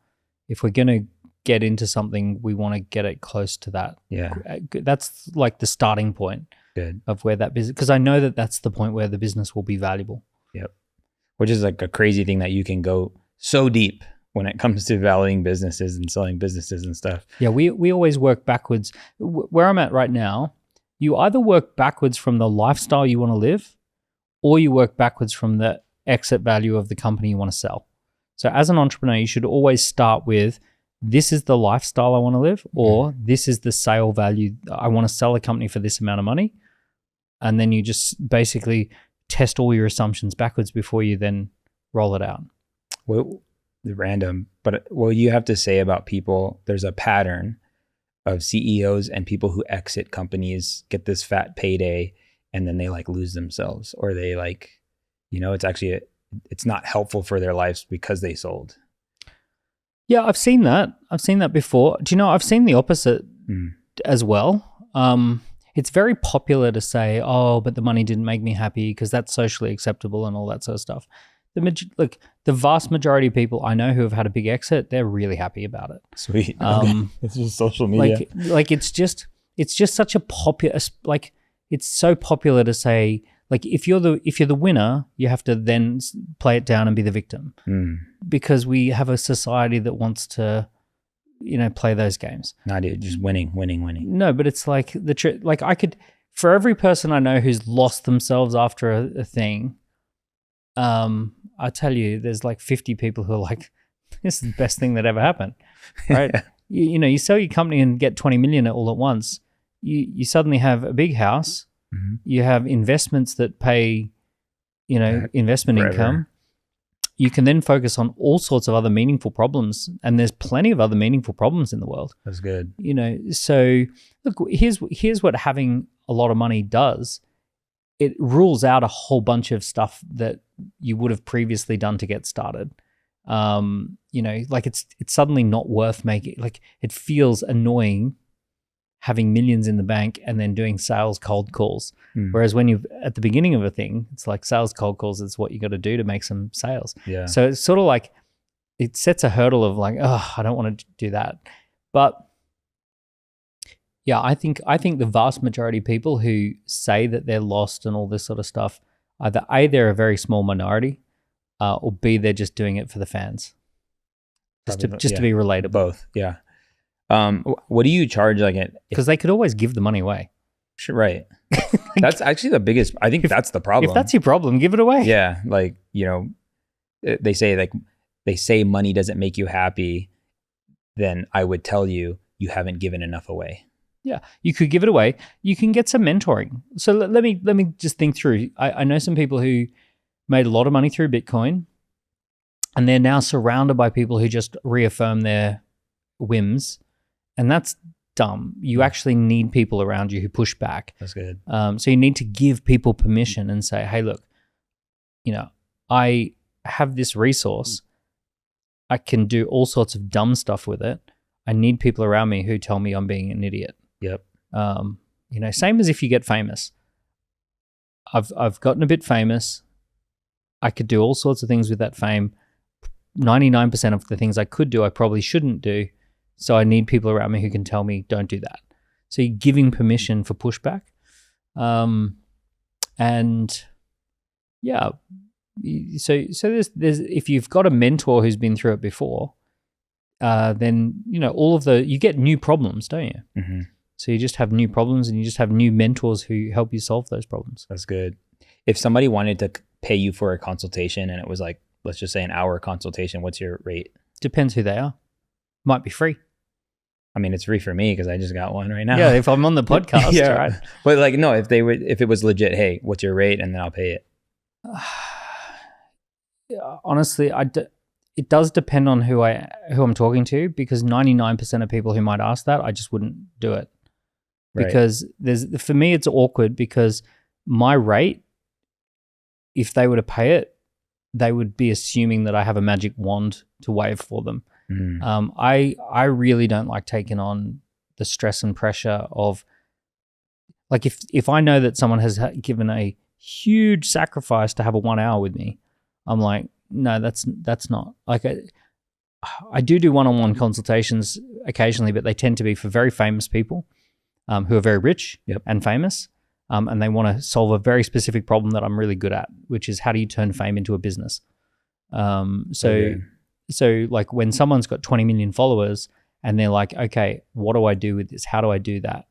if we're going to get into something, we want to get it close to that. Yeah. That's like the starting point. Good. Of where that business, because I know that that's the point where the business will be valuable. Yep. Which is like a crazy thing that you can go so deep when it comes to valuing businesses and selling businesses and stuff. Yeah, we always work backwards. Where I'm at right now, you either work backwards from the lifestyle you want to live, or you work backwards from the exit value of the company you want to sell. So as an entrepreneur, you should always start with, this is the lifestyle I want to live, or this is the sale value. I want to sell a company for this amount of money. And then you just basically test all your assumptions backwards before you then roll it out. Well, random, but what you have to say about people, there's a pattern of CEOs and people who exit companies, get this fat payday, and then they like lose themselves, or they like, it's actually, it's not helpful for their lives because they sold. Yeah, I've seen that. I've seen that before. Do you know, I've seen the opposite as well. It's very popular to say, oh, but the money didn't make me happy because that's socially acceptable and all that sort of stuff. Look, the vast majority of people I know who have had a big exit, they're really happy about it. Sweet. Okay. It's just social media. Like it's just such a popular, like it's so popular to say, like if you're the winner, you have to then play it down and be the victim, because we have a society that wants to, play those games. No, dude, just winning. No, but it's like like I could, for every person I know who's lost themselves after a thing, I tell you, there's like 50 people who are like, this is the best thing that ever happened, right? Yeah. You sell your company and get 20 million all at once. You suddenly have a big house. Mm-hmm. You have investments that pay, investment forever. Income. You can then focus on all sorts of other meaningful problems, and there's plenty of other meaningful problems in the world. That's good. So look, here's what having a lot of money does. It rules out a whole bunch of stuff that you would have previously done to get started. Like it's suddenly not worth making. Like it feels annoying having millions in the bank and then doing sales cold calls. Whereas when you're at the beginning of a thing, it's like sales cold calls is what you got to do to make some sales. Yeah. So it's sort of like it sets a hurdle of like, oh, I don't want to do that. But yeah, I think the vast majority of people who say that they're lost and all this sort of stuff, either A, they're a very small minority, or B, they're just doing it for the fans. Just to be relatable. Both, yeah. What do you charge like it? Because they could always give the money away. Sure, right. That's actually the biggest, I think that's the problem. If that's your problem, give it away. Yeah, like, they say money doesn't make you happy, then I would tell you haven't given enough away. Yeah, you could give it away. You can get some mentoring. So let me just think through. I know some people who made a lot of money through Bitcoin, and they're now surrounded by people who just reaffirm their whims, and that's dumb. You actually need people around you who push back. That's good. So you need to give people permission and say, hey, look, I have this resource. I can do all sorts of dumb stuff with it. I need people around me who tell me I'm being an idiot. Yep. Same as if you get famous. I've gotten a bit famous. I could do all sorts of things with that fame. 99% of the things I could do, I probably shouldn't do. So I need people around me who can tell me, don't do that. So you're giving permission for pushback. And yeah, so there's if you've got a mentor who's been through it before, then you get new problems, don't you? Mm-hmm. So you just have new problems, and you just have new mentors who help you solve those problems. That's good. If somebody wanted to pay you for a consultation and it was like, let's just say an hour consultation, what's your rate? Depends who they are. Might be free. I mean, it's free for me because I just got one right now. Yeah, if I'm on the podcast, yeah. Right? But like, no, if it was legit, hey, what's your rate? And then I'll pay it. Honestly, it does depend on who I'm talking to, because 99% of people who might ask that, I just wouldn't do it. Right. Because for me, it's awkward because my rate, if they were to pay it, they would be assuming that I have a magic wand to wave for them. Mm. I really don't like taking on the stress and pressure of, like, if I know that someone has given a huge sacrifice to have a 1 hour with me, I'm like, no, that's not like I do one-on-one consultations occasionally, but they tend to be for very famous people who are very rich and famous, and they want to solve a very specific problem that I'm really good at, which is how do you turn fame into a business. So like when someone's got 20 million followers and they're like, okay, what do I do with this? How do I do that?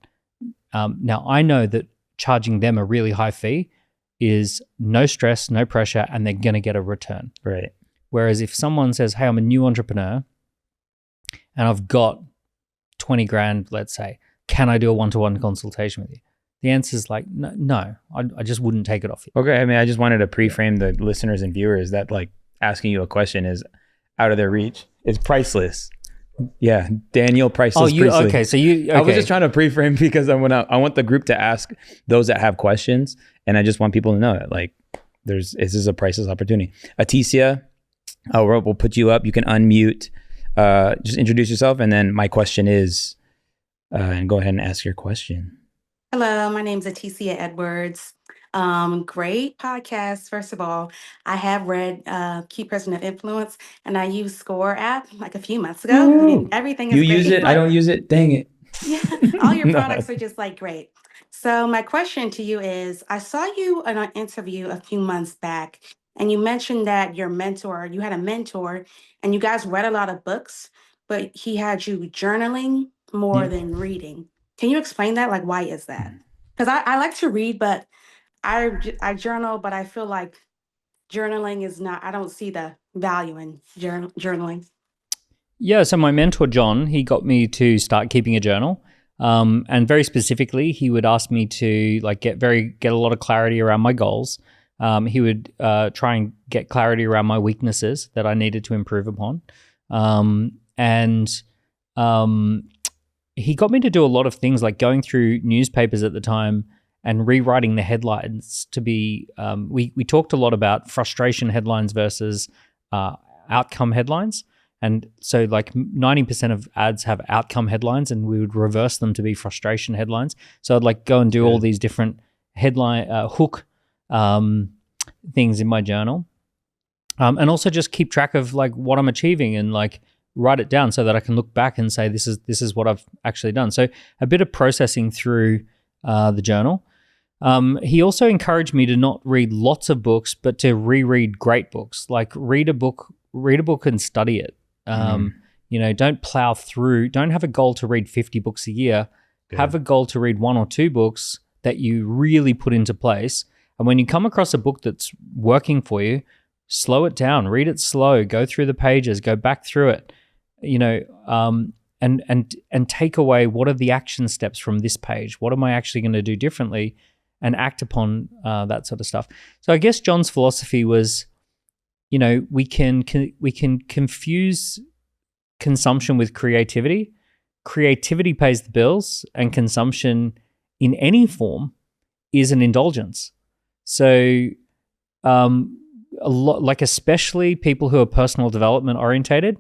Now I know that charging them a really high fee is no stress, no pressure, and they're going to get a return. Right. Whereas if someone says, hey, I'm a new entrepreneur and I've got 20 grand, let's say, can I do a one-to-one consultation with you? The answer is like, no, I just wouldn't take it off you. Okay. I mean, I just wanted to pre-frame the listeners and viewers that like asking you a question is out of their reach. It's priceless. Yeah. Daniel Priestley. Okay. So I was just trying to pre-frame because I want the group to ask those that have questions. And I just want people to know that like this is a priceless opportunity. Aticia, we'll put you up. You can unmute, just introduce yourself. And then my question is, and go ahead and ask your question. Hello, my name is Aticia Edwards. Great podcast. First of all, I have read Key Person of Influence, and I used Score app like a few months ago, and everything You is use great. it? I don't use it. Dang it. Yeah, all your No. products are just like great. So my question to you is, I saw you in an interview a few months back, and you mentioned that you had a mentor, and you guys read a lot of books, but he had you journaling more Yeah. than reading. Can you explain that? Like, why is that? Because I like to read, but I journal, but I feel like journaling is not, I don't see the value in journaling. Yeah, so my mentor, John, he got me to start keeping a journal. And very specifically, he would ask me to like get a lot of clarity around my goals. He would try and get clarity around my weaknesses that I needed to improve upon. And he got me to do a lot of things like going through newspapers at the time and rewriting the headlines to be, we talked a lot about frustration headlines versus outcome headlines. And so like 90% of ads have outcome headlines, and we would reverse them to be frustration headlines. So I'd like go and do all these different headline hook things in my journal. And also just keep track of like what I'm achieving and like write it down so that I can look back and say, this is what I've actually done. So a bit of processing through the journal. He also encouraged me to not read lots of books, but to reread great books. Like read a book and study it. Don't plow through. Don't have a goal to read 50 books a year. Yeah. Have a goal to read 1 or 2 books that you really put into place. And when you come across a book that's working for you, slow it down, read it slow, go through the pages, go back through it, and take away what are the action steps from this page? What am I actually going to do differently, and act upon that sort of stuff. So I guess John's philosophy was, we can confuse consumption with creativity. Creativity pays the bills, and consumption in any form is an indulgence. So a lot, like especially people who are personal development orientated,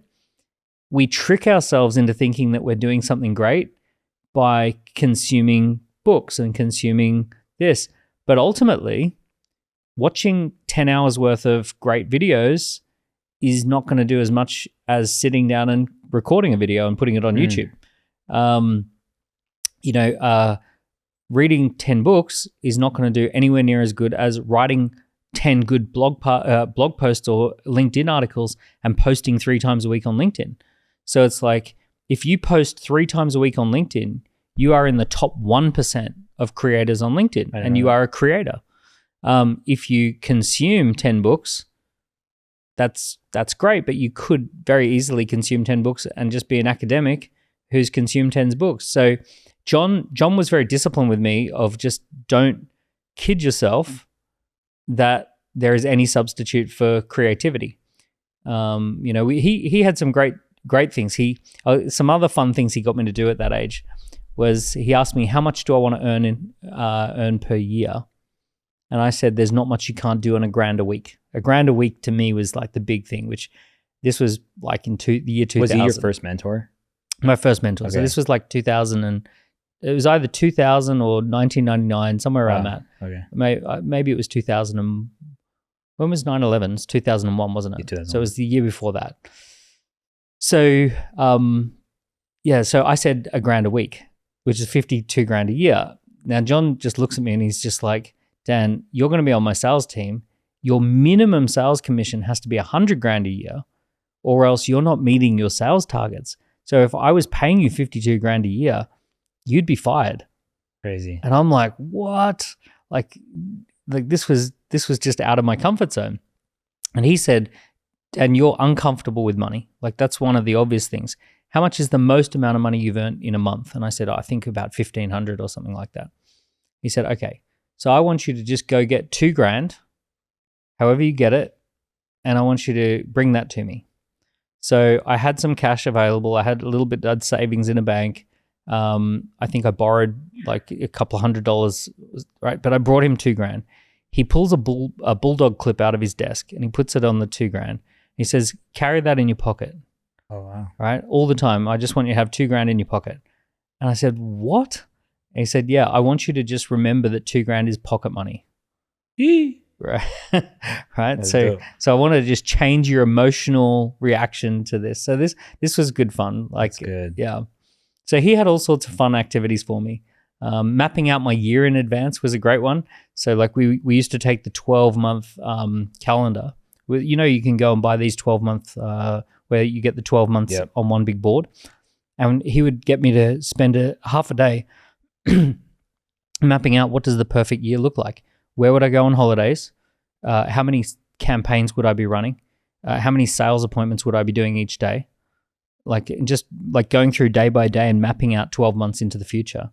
we trick ourselves into thinking that we're doing something great by consuming books and consuming this. But ultimately, watching 10 hours worth of great videos is not going to do as much as sitting down and recording a video and putting it on YouTube. Reading 10 books is not going to do anywhere near as good as writing 10 good blog posts or LinkedIn articles and posting 3 times a week on LinkedIn. So it's like, if you post 3 times a week on LinkedIn, you are in the top 1% of creators on LinkedIn, and you are a creator. If you consume 10 books, that's great, but you could very easily consume 10 books and just be an academic who's consumed 10 books. So John was very disciplined with me of just don't kid yourself that there is any substitute for creativity. He had some great things. Some other fun things he got me to do at that age was he asked me, how much do I want to earn per year? And I said, there's not much you can't do on $1,000 a week. $1,000 a week to me was like the big thing, which this was like in the year 2000. Was he your first mentor? My first mentor. Okay. So this was like 2000, and it was either 2000 or 1999, somewhere around that. Okay. Maybe it was 2000. When was 9/11? It's 2001, wasn't it? Yeah, so it was the year before that. So, so I said $1,000 a week, which is $52,000 a year. Now, John just looks at me and he's just like, Dan, you're going to be on my sales team. Your minimum sales commission has to be $100,000 a year, or else you're not meeting your sales targets. So if I was paying you $52,000 a year, you'd be fired. Crazy. And I'm like, what? Like this was just out of my comfort zone. And he said, and you're uncomfortable with money. Like that's one of the obvious things. How much is the most amount of money you've earned in a month? And I said, I think about 1,500 or something like that. He said, okay, so I want you to just go get $2,000, however you get it, and I want you to bring that to me. So I had some cash available. I had a little bit of savings in a bank. I think I borrowed like a couple of $100, right? But I brought him $2,000. He pulls a bulldog clip out of his desk and he puts it on the $2,000. He says, "Carry that in your pocket." Oh, wow. Right? All the time. I just want you to have $2,000 in your pocket. And I said, "What?" And he said, "Yeah, I want you to just remember that $2,000 is pocket money." Right. Right. That's So dope. I want to just change your emotional reaction to this. So this was good fun. Like, That's good. yeah. So he had all sorts of fun activities for me. Mapping out my year in advance was a great one. So like we used to take the 12-month calendar. You know, you can go and buy these 12-month where you get the 12 months Yep. on one big board. And he would get me to spend half a day mapping out what does the perfect year look like. Where would I go on holidays? How many campaigns would I be running? How many sales appointments would I be doing each day? Like just like going through day by day and mapping out 12 months into the future,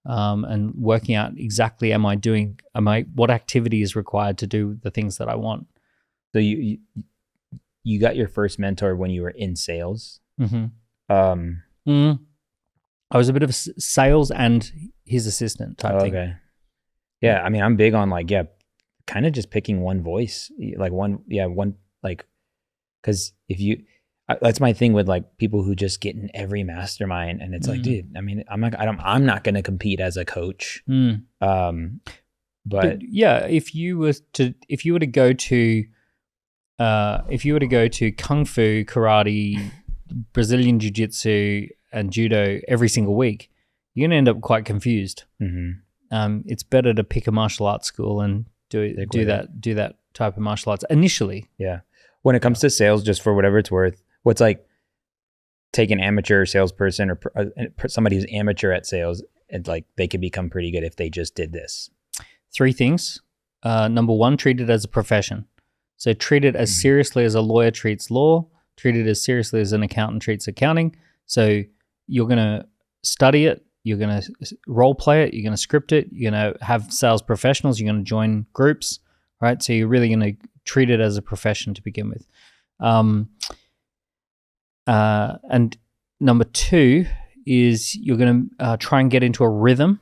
and working out exactly what activity is required to do the things that I want. So you got your first mentor when you were in sales. Mm-hmm. I was a bit of sales and his assistant type thing. Okay. Yeah, I mean, I'm big on like, kind of just picking one voice, like one, because that's my thing with like people who just get in every mastermind, and it's like, dude, I mean, I'm not going to compete as a coach. But yeah, if you were to go to kung fu, karate, Brazilian jiu-jitsu, and judo every single week, you're going to end up quite confused. It's better to pick a martial arts school and do that type of martial arts initially. Yeah. When it comes to sales, just for whatever it's worth, what's like take an amateur salesperson or somebody who's amateur at sales, and like they could become pretty good if they just did this. 3 things. Number 1, treat it as a profession. So treat it as seriously as a lawyer treats law. Treat it as seriously as an accountant treats accounting. So you're going to study it. You're going to role play it. You're going to script it. You're going to have sales professionals. You're going to join groups, right? So you're really going to treat it as a profession to begin with. And number 2 is you're going to try and get into a rhythm,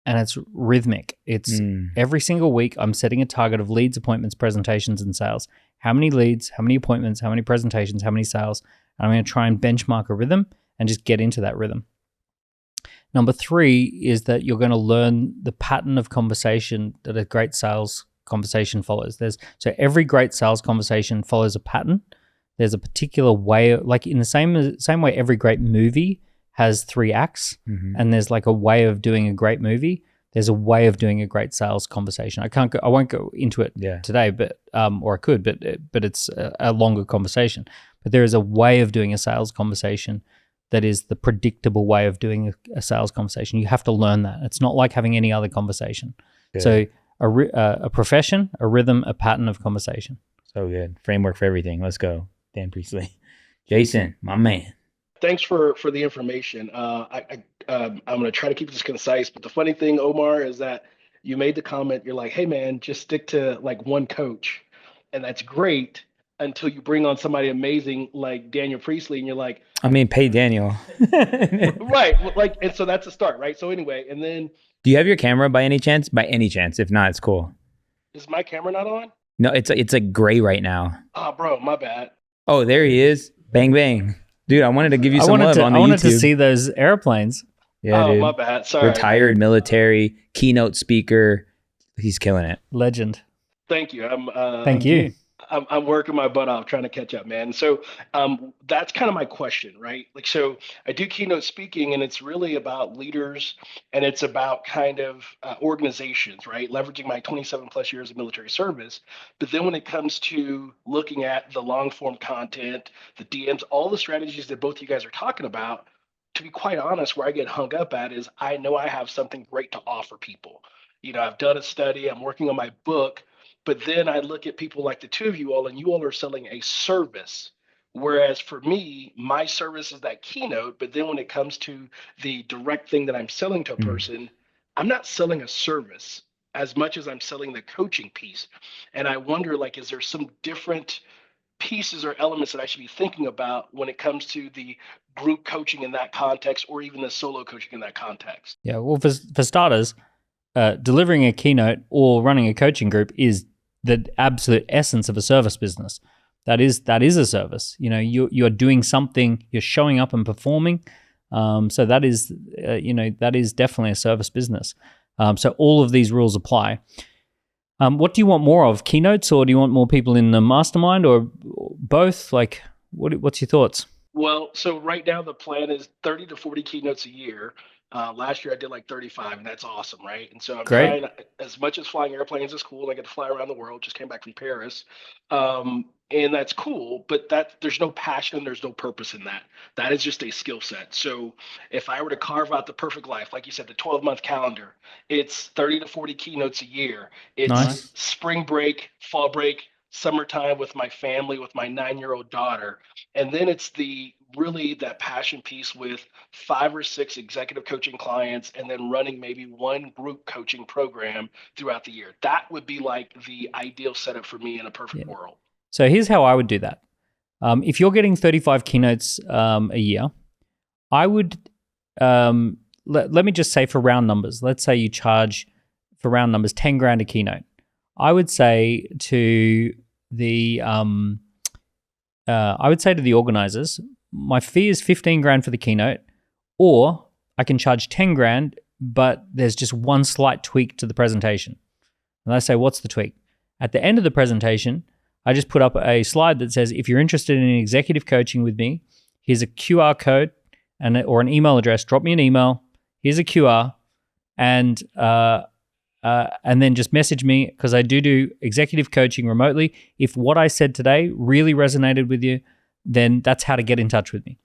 and it's rhythmic. It's every single week I'm setting a target of leads, appointments, presentations, and sales. How many leads, how many appointments, how many presentations, how many sales? And I'm going to try and benchmark a rhythm and just get into that rhythm. Number 3 is that you're going to learn the pattern of conversation that a great sales conversation follows. So every great sales conversation follows a pattern. There's a particular way, like in the same way every great movie has 3 acts, and there's like a way of doing a great movie. There's a way of doing a great sales conversation. I won't go into it today, but or I could, but it's a longer conversation. But there is a way of doing a sales conversation that is the predictable way of doing a sales conversation. You have to learn that. It's not like having any other conversation. Good. So a profession, a rhythm, a pattern of conversation. So good. Framework for everything. Let's go. Dan Priestley. Jason, my man. Thanks for the information. I'm going to try to keep this concise, but the funny thing, Omar, is that you made the comment, you're like, hey man, just stick to like one coach. And that's great until you bring on somebody amazing like Daniel Priestley, and you're like, I mean, pay Daniel. Right. Like, and so that's a start, right? So anyway, and then. Do you have your camera by any chance? By any chance? If not, it's cool. Is my camera not on? No, it's like gray right now. Oh, bro, my bad. Oh, there he is. Bang, bang. Dude, I wanted to give you some love on the YouTube. I wanted to see those airplanes. Yeah, dude. My bad. Sorry. Retired military, keynote speaker. He's killing it. Legend. Thank you. Thank you. I'm working my butt off trying to catch up, man. So that's kind of my question, right? Like, so I do keynote speaking, and it's really about leaders, and it's about kind of organizations, right? Leveraging my 27 plus years of military service. But then when it comes to looking at the long form content, the DMs, all the strategies that both you guys are talking about, to be quite honest, where I get hung up at is I know I have something great to offer people. You know, I've done a study, I'm working on my book. But then I look at people like the two of you all, and you all are selling a service. Whereas for me, my service is that keynote. But then when it comes to the direct thing that I'm selling to a person, I'm not selling a service as much as I'm selling the coaching piece. And I wonder, like, is there some different pieces or elements that I should be thinking about when it comes to the group coaching in that context, or even the solo coaching in that context? Yeah, well, for starters, delivering a keynote or running a coaching group is the absolute essence of a service business. That is a service. You know, you're doing something, you're showing up and performing. So that is, that is definitely a service business. So all of these rules apply. What do you want more of? Keynotes, or do you want more people in the mastermind, or both? Like, what's your thoughts? Well, so right now the plan is 30 to 40 keynotes a year. Last year I did like 35, and that's awesome, right? And so I'm Great. trying, as much as flying airplanes is cool, I get to fly around the world. Just came back from Paris, and that's cool. But there's no passion, there's no purpose in that. That is just a skill set. So if I were to carve out the perfect life, like you said, the 12-month calendar, it's 30 to 40 keynotes a year. It's Nice. spring break, fall break, summertime with my family, with my 9-year-old daughter. And then it's really that passion piece with 5 or 6 executive coaching clients, and then running maybe one group coaching program throughout the year. That would be like the ideal setup for me in a perfect world. So here's how I would do that. If you're getting 35 keynotes a year, I would, let me just say for round numbers, let's say you charge, for round numbers, 10 grand a keynote. I would say to the organizers, my fee is 15 grand for the keynote, or I can charge 10 grand, but there's just one slight tweak to the presentation. And I say, what's the tweak? At the end of the presentation, I just put up a slide that says, if you're interested in executive coaching with me, here's a QR code or an email address. Drop me an email. Here's a QR, and then just message me, because I do executive coaching remotely. If what I said today really resonated with you, then that's how to get in touch with me.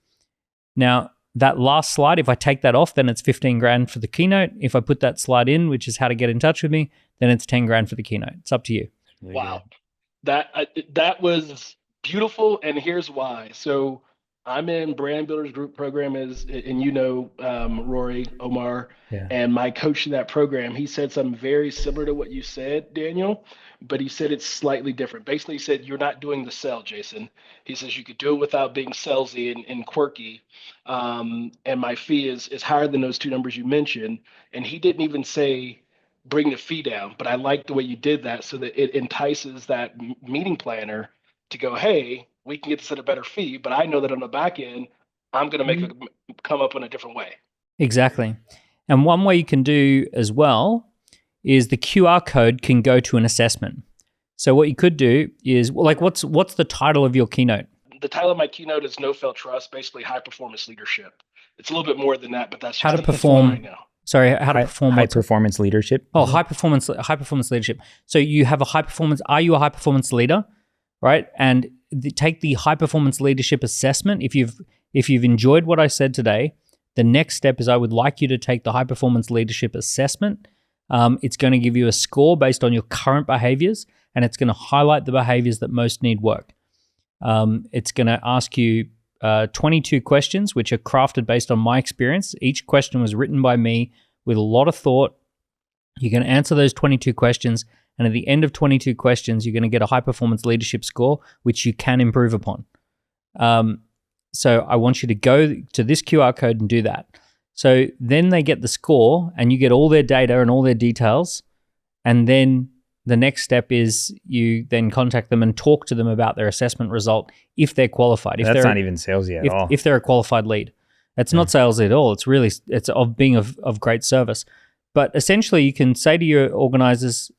Now, that last slide, if I take that off, then it's 15 grand for the keynote. If I put that slide in, which is how to get in touch with me, then it's 10 grand for the keynote. It's up to you. Really Wow. good. That was beautiful, and here's why. So I'm in Brand Builders Group program, and Rory, Omar, Yeah. and my coach in that program, he said something very similar to what you said, Daniel, but he said it's slightly different. Basically, he said, you're not doing the sell, Jason. He says you could do it without being salesy and quirky. And my fee is higher than those two numbers you mentioned. And he didn't even say bring the fee down, but I like the way you did that, so that it entices that meeting planner to go, hey, we can get this at a better fee, but I know that on the back end, I'm going to make it come up in a different way. Exactly. And one way you can do as well is the QR code can go to an assessment. So what you could do is, like, what's the title of your keynote? The title of my keynote is No Fail Trust, basically high performance leadership. It's a little bit more than that, but that's How to just perform right now. Sorry, how to perform high what's- performance leadership. Oh, high performance leadership. So you have a high performance. Are you a high performance leader, right? And take the high performance leadership assessment. If you've enjoyed what I said today, the next step is I would like you to take the high performance leadership assessment. It's going to give you a score based on your current behaviors, and it's going to highlight the behaviors that most need work. It's going to ask you 22 questions, which are crafted based on my experience. Each question was written by me with a lot of thought. You're going to answer those 22 questions, and at the end of 22 questions, you're going to get a high-performance leadership score, which you can improve upon. So I want you to go to this QR code and do that. So then they get the score, and you get all their data and all their details, and then the next step is you then contact them and talk to them about their assessment result if they're qualified. That's not even salesy at all. If they're a qualified lead. It's not salesy at all. It's of being of great service. But essentially, you can say to your organizers,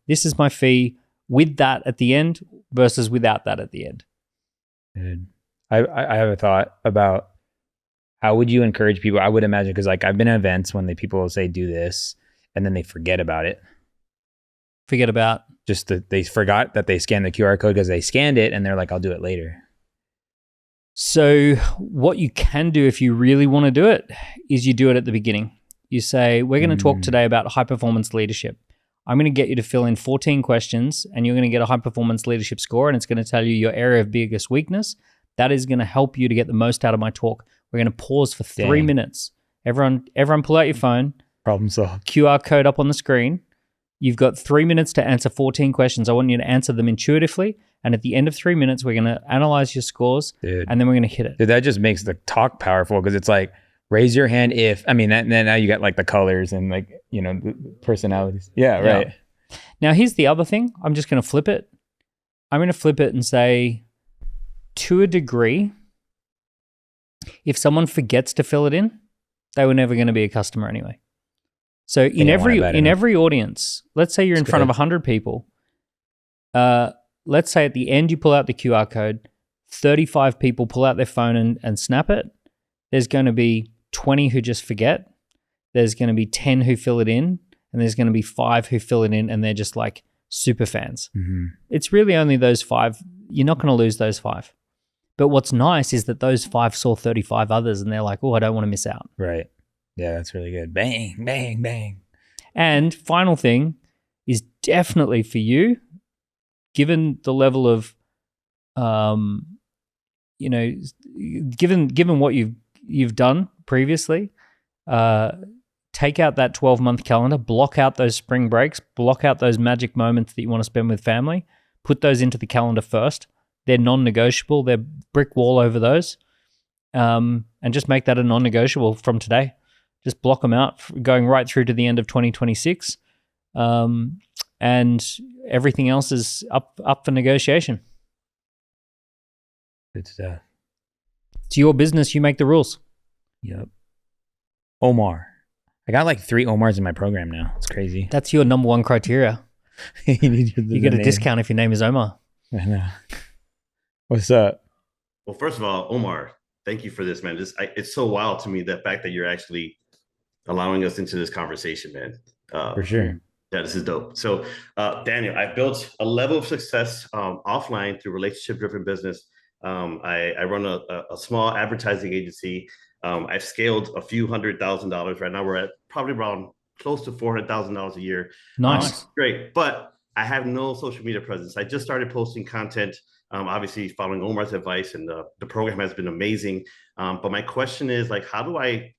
this is my fee with that at the end versus without that at the end. Good. I have a thought about how would you encourage people? I would imagine, because like I've been at events when people will say do this and then they forget about it. Forget about? Just that they forgot that they scanned the QR code because they scanned it and they're like, I'll do it later. So what you can do if you really want to do it is you do it at the beginning. You say, we're going to talk today about high performance leadership. I'm going to get you to fill in 14 questions, and you're going to get a high performance leadership score, and it's going to tell you your area of biggest weakness. That is going to help you to get the most out of my talk. We're going to pause for 3 minutes. Everyone pull out your phone. Problem solved. QR code up on the screen. You've got 3 minutes to answer 14 questions. I want you to answer them intuitively. And at the end of 3 minutes, we're going to analyze your scores, Dude. and then we're going to hit it. Dude, that just makes the talk powerful because it's like, raise your hand if, I mean, then now you got like the colors and like, you know, the personalities. Yeah, right. Yeah. Now, here's the other thing. I'm just going to flip it. I'm going to flip it and say, to a degree, if someone forgets to fill it in, they were never going to be a customer anyway. So in every audience, let's say you're in front of 100 people. Let's say at the end you pull out the QR code, 35 people pull out their phone and snap it. There's going to be 20 who just forget. There's going to be 10 who fill it in, and there's going to be 5 who fill it in, and they're just like super fans. Mm-hmm. It's really only those 5. You're not going to lose those 5. But what's nice is that those 5 saw 35 others, and they're like, oh, I don't want to miss out. Right. Yeah, that's really good. Bang, bang, bang. And final thing is definitely for you, given the level of, you know, given what you've done previously, take out that 12-month calendar, block out those spring breaks, block out those magic moments that you want to spend with family, put those into the calendar first. They're non-negotiable. They're brick wall over those, and just make that a non-negotiable from today. Just block them out, going right through to the end of 2026, and everything else is up for negotiation. Good stuff. It's your business. You make the rules. Yep. Omar. I got like 3 Omars in my program now. It's crazy. That's your number one criteria. You get a discount if your name is Omar. I know. What's up? Well, first of all, Omar, thank you for this, man. It's so wild to me, the fact that you're actually allowing us into this conversation, man. For sure. Yeah, this is dope. So, Daniel, I built a level of success offline through relationship-driven business. I run a small advertising agency. I've scaled a few $100,000. Right now, we're at probably around close to $400,000 a year. Nice. Great. But I have no social media presence. I just started posting content, obviously following Omar's advice, and the program has been amazing. But my question is, like, how do I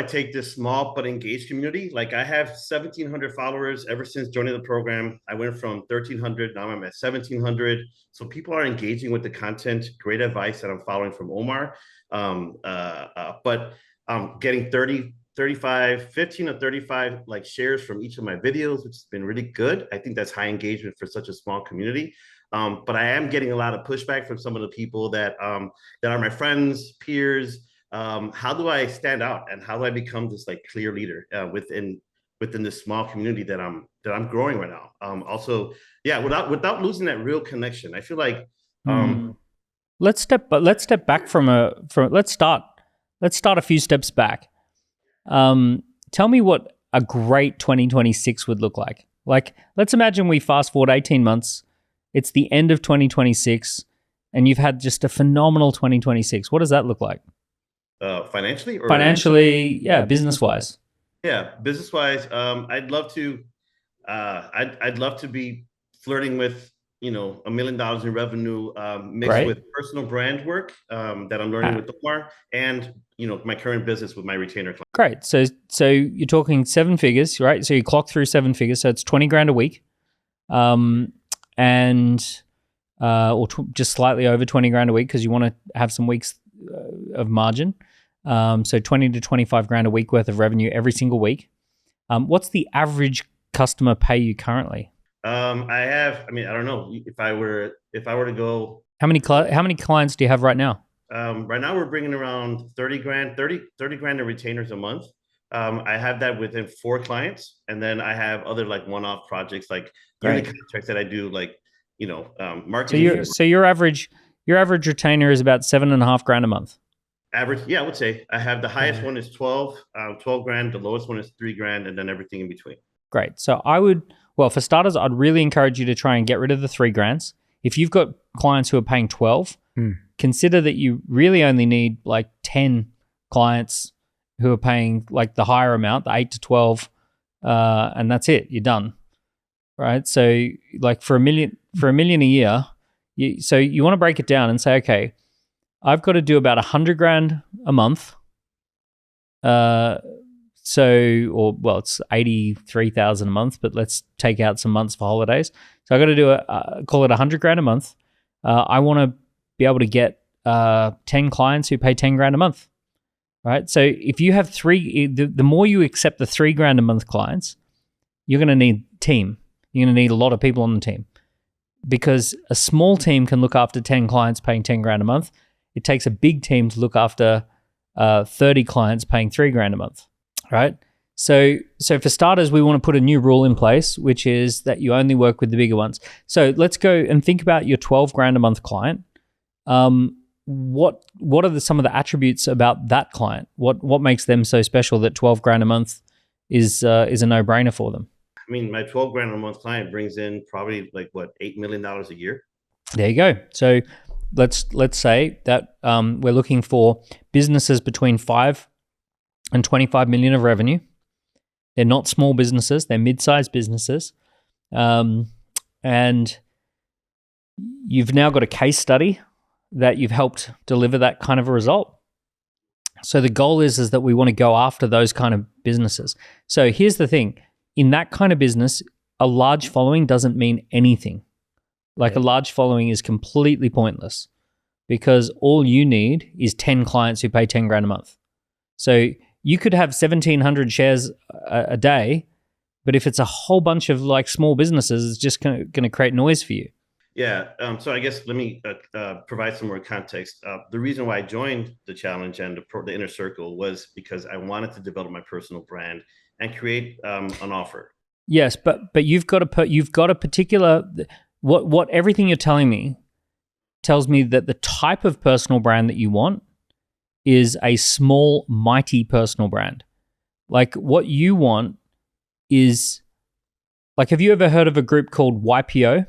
take this small but engaged community? Like, I have 1,700 followers ever since joining the program. I went from 1,300, now I'm at 1,700. So people are engaging with the content, great advice that I'm following from Omar. But getting 15 to 35 like shares from each of my videos, which has been really good. I think that's high engagement for such a small community. But I am getting a lot of pushback from some of the people that are my friends, peers. How do I stand out, and how do I become this like clear leader within this small community that I'm growing right now? Also, yeah, without losing that real connection. I feel like let's step back let's start a few steps back. Tell me what a great 2026 would look like. Like, let's imagine we fast forward 18 months. It's the end of 2026, and you've had just a phenomenal 2026. What does that look like? Financially? Yeah, business-wise. Yeah, business-wise, I'd love to be flirting with, $1 million in revenue, mixed with personal brand work that I'm learning with Omar, and my current business with my retainer clients. Great. So you're talking 7 figures, right? So you clock through 7 figures. So it's $20,000 a week, just slightly over $20,000 a week, because you want to have some weeks of margin. So 20 to 25 grand a week worth of revenue every single week. What's the average customer pay you currently? I don't know, if I were to go. How many clients do you have right now? Right now we're bringing around 30 grand in retainers a month. I have that within 4 clients. And then I have other like one-off projects, like yearly contracts that I do, like, marketing. So your average retainer is about 7.5 grand a month. Average, yeah, I would say. I have the highest one is 12 grand. The lowest one is 3 grand, and then everything in between. Great. So for starters, I'd really encourage you to try and get rid of the 3 grands. If you've got clients who are paying 12, consider that you really only need like 10 clients who are paying like the higher amount, the 8 to 12, and that's it. You're done, right? So like for $1 million a year, you want to break it down and say, okay, I've got to do about 100 grand a month, It's 83,000 a month, but let's take out some months for holidays. So I got to do call it 100 grand a month. I want to be able to get 10 clients who pay 10 grand a month, right? So if you have the more you accept the 3 grand a month clients, you're going to need team. You're going to need a lot of people on the team, because a small team can look after 10 clients paying 10 grand a month. It takes a big team to look after 30 clients paying 3 grand a month, right? So for starters, we want to put a new rule in place, which is that you only work with the bigger ones. So let's go and think about your 12 grand a month client. What are some of the attributes about that client? What makes them so special that 12 grand a month is a no-brainer for them? I mean, my 12 grand a month client brings in probably $8 million a year. There you go. So let's say that we're looking for businesses between 5 and 25 million of revenue. They're not small businesses; they're mid-sized businesses, and you've now got a case study that you've helped deliver that kind of a result. So the goal is that we want to go after those kind of businesses. So here's the thing: in that kind of business, a large following doesn't mean anything. Like, a large following is completely pointless, because all you need is 10 clients who pay 10 grand a month. So you could have 1,700 shares a day, but if it's a whole bunch of small businesses, it's just going to create noise for you. Yeah. So I guess let me provide some more context. The reason why I joined the challenge and the inner circle was because I wanted to develop my personal brand and create an offer. Yes, but you've got a particular what everything you're telling me tells me that the type of personal brand that you want is a small, mighty personal brand. Like, what you want is, have you ever heard of a group called YPO,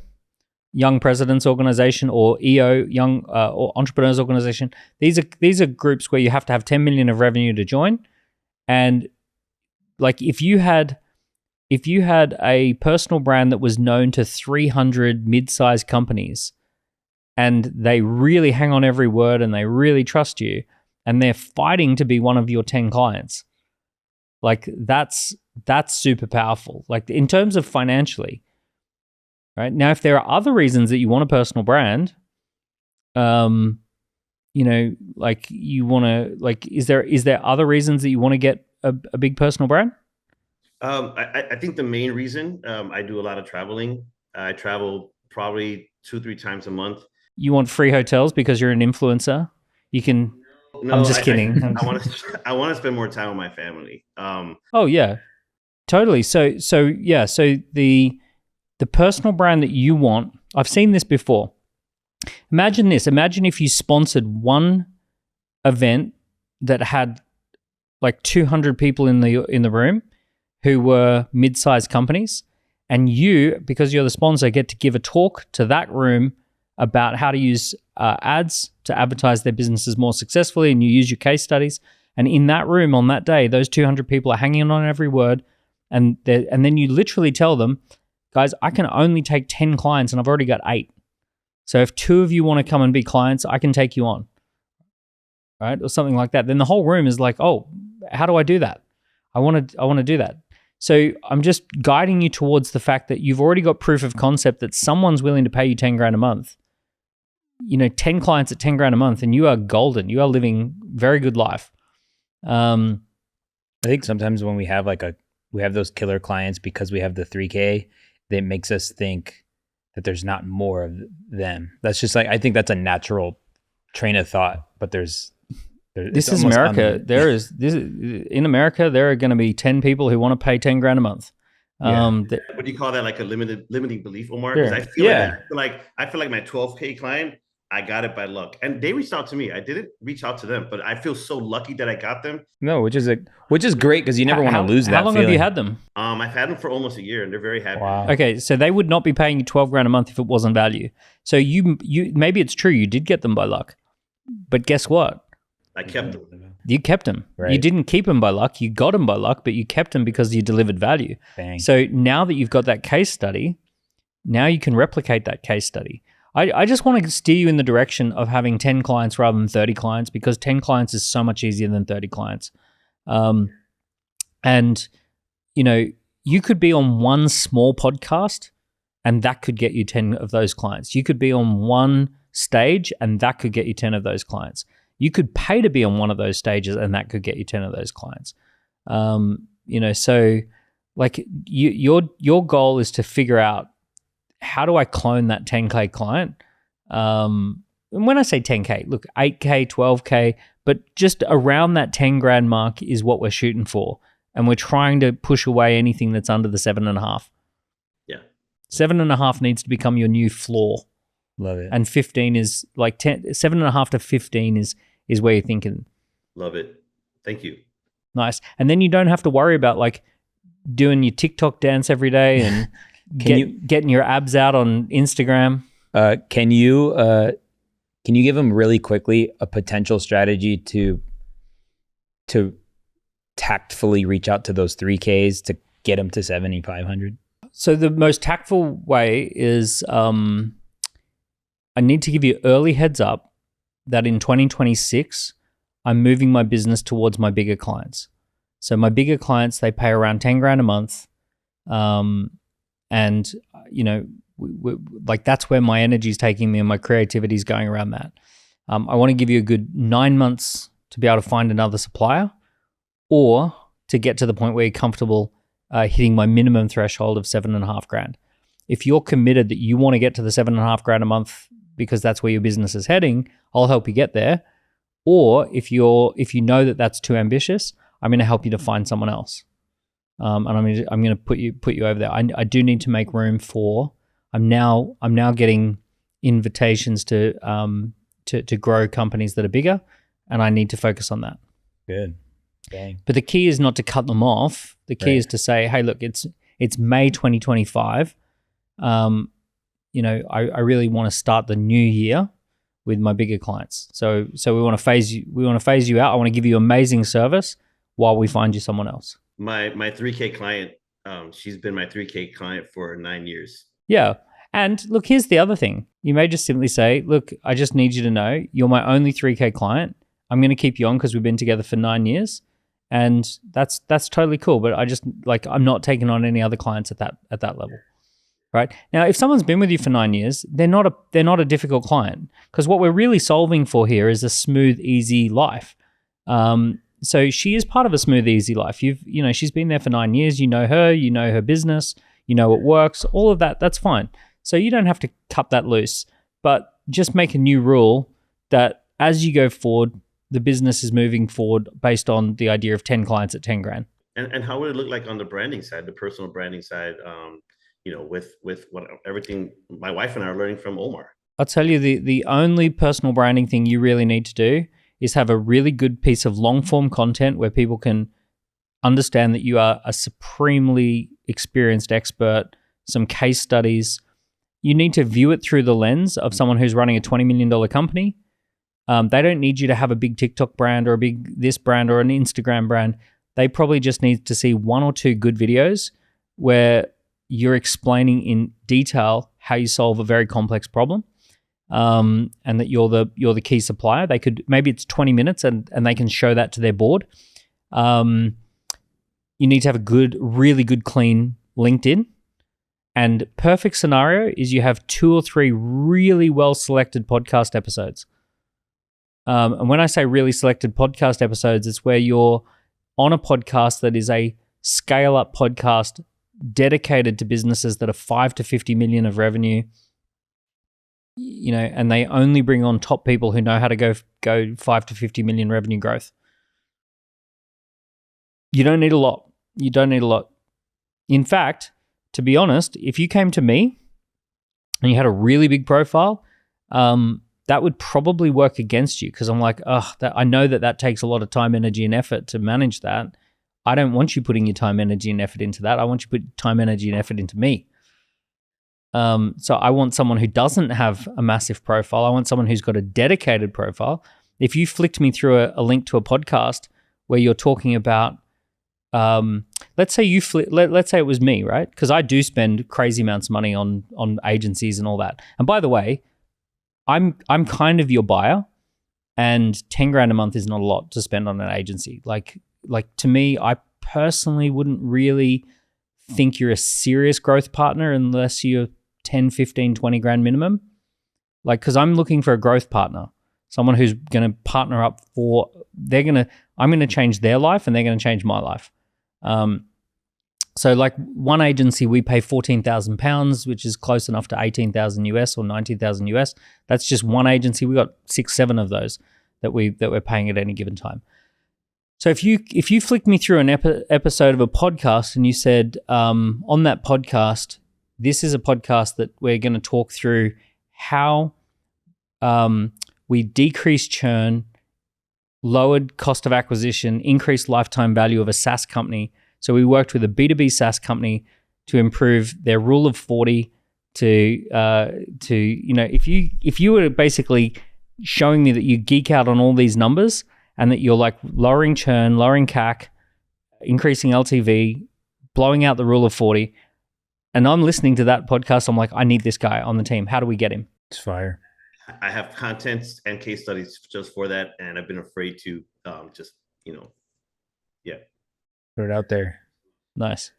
Young Presidents Organization, or EO, Young or Entrepreneurs Organization? These are groups where you have to have 10 million of revenue to join. And if you had a personal brand that was known to 300 mid-sized companies, and they really hang on every word and they really trust you, and they're fighting to be one of your 10 clients, that's super powerful. In terms of financially, right? Now, if there are other reasons that you want a personal brand, you want to, is there other reasons that you want to get a big personal brand? I think the main reason, I do a lot of traveling. I travel probably 2-3 times a month. You want free hotels because you're an influencer? You can. No, I'm just kidding. I want to spend more time with my family. Oh yeah, totally. So the personal brand that you want, I've seen this before. Imagine this. Imagine if you sponsored one event that had 200 people in the room who were mid-sized companies, and you, because you're the sponsor, get to give a talk to that room about how to use ads to advertise their businesses more successfully, and you use your case studies. And in that room on that day, those 200 people are hanging on every word, and then you literally tell them, guys, I can only take 10 clients and I've already got 8. So if 2 of you want to come and be clients, I can take you on, right? Or something like that. Then the whole room is like, oh, how do I do that? I want to do that. So I'm just guiding you towards the fact that you've already got proof of concept that someone's willing to pay you 10 grand a month. 10 clients at 10 grand a month, and you are golden. You are living very good life. I think sometimes when we have we have those killer clients because we have the 3K, that makes us think that there's not more of them. That's just I think that's a natural train of thought, but this is America. In America, there are going to be 10 people who want to pay 10 grand a month. What do you call that? Like a limiting belief, Omar? Because I feel like my 12K client, I got it by luck, and they reached out to me. I didn't reach out to them, but I feel so lucky that I got them. No, which is great, because you never want to lose that. How long have you had them? I've had them for almost a year, and they're very happy. Wow. Okay, so they would not be paying you 12 grand a month if it wasn't value. So you maybe it's true you did get them by luck, but guess what? I kept them. You kept them. Right. You didn't keep them by luck. You got them by luck, but you kept them because you delivered value. Bang. So now that you've got that case study, now you can replicate that case study. I just want to steer you in the direction of having 10 clients rather than 30 clients, because 10 clients is so much easier than 30 clients. And, you could be on one small podcast and that could get you 10 of those clients. You could be on one stage and that could get you 10 of those clients. You could pay to be on one of those stages and that could get you 10 of those clients. So like your goal is to figure out, how do I clone that 10K client? And when I say 10K, look, 8K, 12K, but just around that 10 grand mark is what we're shooting for. And we're trying to push away anything that's under the 7.5. Yeah. 7.5 needs to become your new floor. Love it. And 15 is like 7.5 to 15 is where you're thinking. Love it. Thank you. Nice. And then you don't have to worry about like doing your TikTok dance every day and getting your abs out on Instagram. Can you give them really quickly a potential strategy to tactfully reach out to those 3Ks to get them to 7,500? So the most tactful way is I need to give you early heads up that in 2026, I'm moving my business towards my bigger clients. So my bigger clients, they pay around 10 grand a month. And, like that's where my energy is taking me and my creativity is going around that. I want to give you a good 9 months to be able to find another supplier, or to get to the point where you're comfortable hitting my minimum threshold of 7.5 grand. If you're committed that you want to get to the 7.5 grand a month because that's where your business is heading, I'll help you get there. Or if you know that that's too ambitious, I'm going to help you to find someone else. And I'm going to put you over there. I do need to make room for. I'm now getting invitations to grow companies that are bigger, and I need to focus on that. Good. Dang. But the key is not to cut them off. The key is to say, hey, look, it's May 2025. I really want to start the new year with my bigger clients. So we want to phase you out. I want to give you amazing service while we find you someone else. My 3K client, she's been my 3K client for 9 years. Yeah. And look, here's the other thing. You may just simply say, look, I just need you to know you're my only 3K client. I'm going to keep you on because we've been together for 9 years. And that's totally cool. But I'm not taking on any other clients at that level. Right? Now, if someone's been with you for 9 years, they're not a difficult client, because what we're really solving for here is a smooth, easy life. So she is part of a smooth, easy life. She's been there for 9 years. You know her business, you know it works, all of that. That's fine. So you don't have to cut that loose, but just make a new rule that as you go forward, the business is moving forward based on the idea of 10 clients at 10 grand. And how would it look like on the branding side, the personal branding side? With what everything my wife and I are learning from Omar. I'll tell you, the only personal branding thing you really need to do is have a really good piece of long form content where people can understand that you are a supremely experienced expert, some case studies. You need to view it through the lens of someone who's running a $20 million company. They don't need you to have a big TikTok brand or a big this brand or an Instagram brand. They probably just need to see 1 or 2 good videos where you're explaining in detail how you solve a very complex problem, and that you're the key supplier. Maybe it's 20 minutes and they can show that to their board. You need to have a really good, clean LinkedIn. And perfect scenario is you have 2 or 3 really well selected podcast episodes. And when I say really selected podcast episodes, it's where you're on a podcast that is a scale up podcast dedicated to businesses that are 5 to 50 million of revenue, and they only bring on top people who know how to go 5 to 50 million revenue growth. You don't need a lot. In fact, to be honest, if you came to me and you had a really big profile, that would probably work against you, because I'm like, I know that takes a lot of time, energy, and effort to manage that. I don't want you putting your time, energy, and effort into that. I want you to put time, energy, and effort into me. So I want someone who doesn't have a massive profile. I want someone who's got a dedicated profile. If you flicked me through a link to a podcast where you're talking about, let's say it was me, right? Because I do spend crazy amounts of money on agencies and all that. And by the way, I'm kind of your buyer, and 10 grand a month is not a lot to spend on an agency. Like to me, I personally wouldn't really think you're a serious growth partner unless you're 10, 15, 20 grand minimum. Like, because I'm looking for a growth partner, someone who's going to partner up I'm going to change their life and they're going to change my life. So like one agency, we pay £14,000, which is close enough to 18,000 US or 19,000 US. That's just one agency. We got 6, 7 of those that we're paying at any given time. So if you flick me through an episode of a podcast and you said on that podcast, this is a podcast that we're going to talk through how we decrease churn, lowered cost of acquisition, increased lifetime value of a SaaS company. So we worked with a B2B SaaS company to improve their rule of 40 if you were basically showing me that you geek out on all these numbers and that you're like lowering churn, lowering CAC, increasing LTV, blowing out the rule of 40, and I'm listening to that podcast, I'm like, I need this guy on the team. How do we get him? It's fire. I have content and case studies just for that, and I've been afraid to Put it out there. Nice.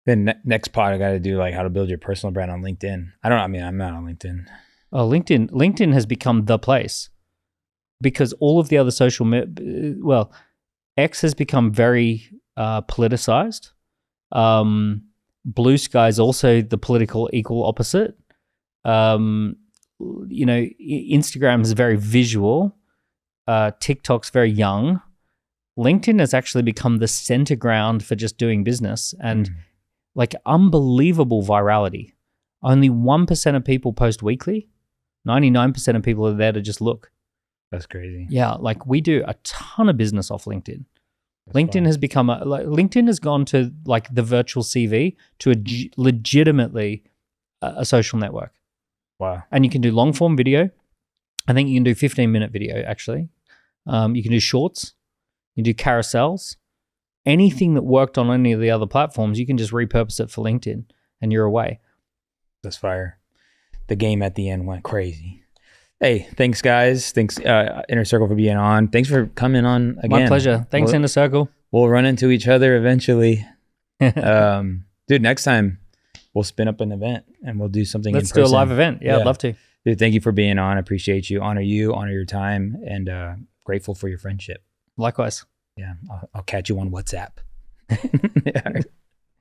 Then next pod, I got to do like how to build your personal brand on LinkedIn. I'm not on LinkedIn. Oh, LinkedIn has become the place because all of the other X has become very politicized. Blue Sky is also the political equal opposite. Instagram is very visual. TikTok's very young. LinkedIn has actually become the center ground for just doing business and like unbelievable virality. Only 1% of people post weekly. 99% of people are there to just look. That's crazy. Yeah, like we do a ton of business off LinkedIn. LinkedIn has become LinkedIn has gone to like the virtual CV to legitimately a social network. Wow. And you can do long form video. I think you can do 15-minute video actually. You can do shorts. You can do carousels. Anything that worked on any of the other platforms, you can just repurpose it for LinkedIn and you're away. That's fire. The game at the end went crazy. Hey, thanks guys. Thanks Inner Circle for being on. Thanks for coming on again. My pleasure. Thanks, Inner Circle. We'll run into each other eventually. Dude, next time we'll spin up an event and we'll do something Let's in person. do a live event. Yeah, I'd love to. Dude, thank you for being on. I appreciate you. Honor your time, and grateful for your friendship. Likewise. Yeah, I'll catch you on WhatsApp. Yeah.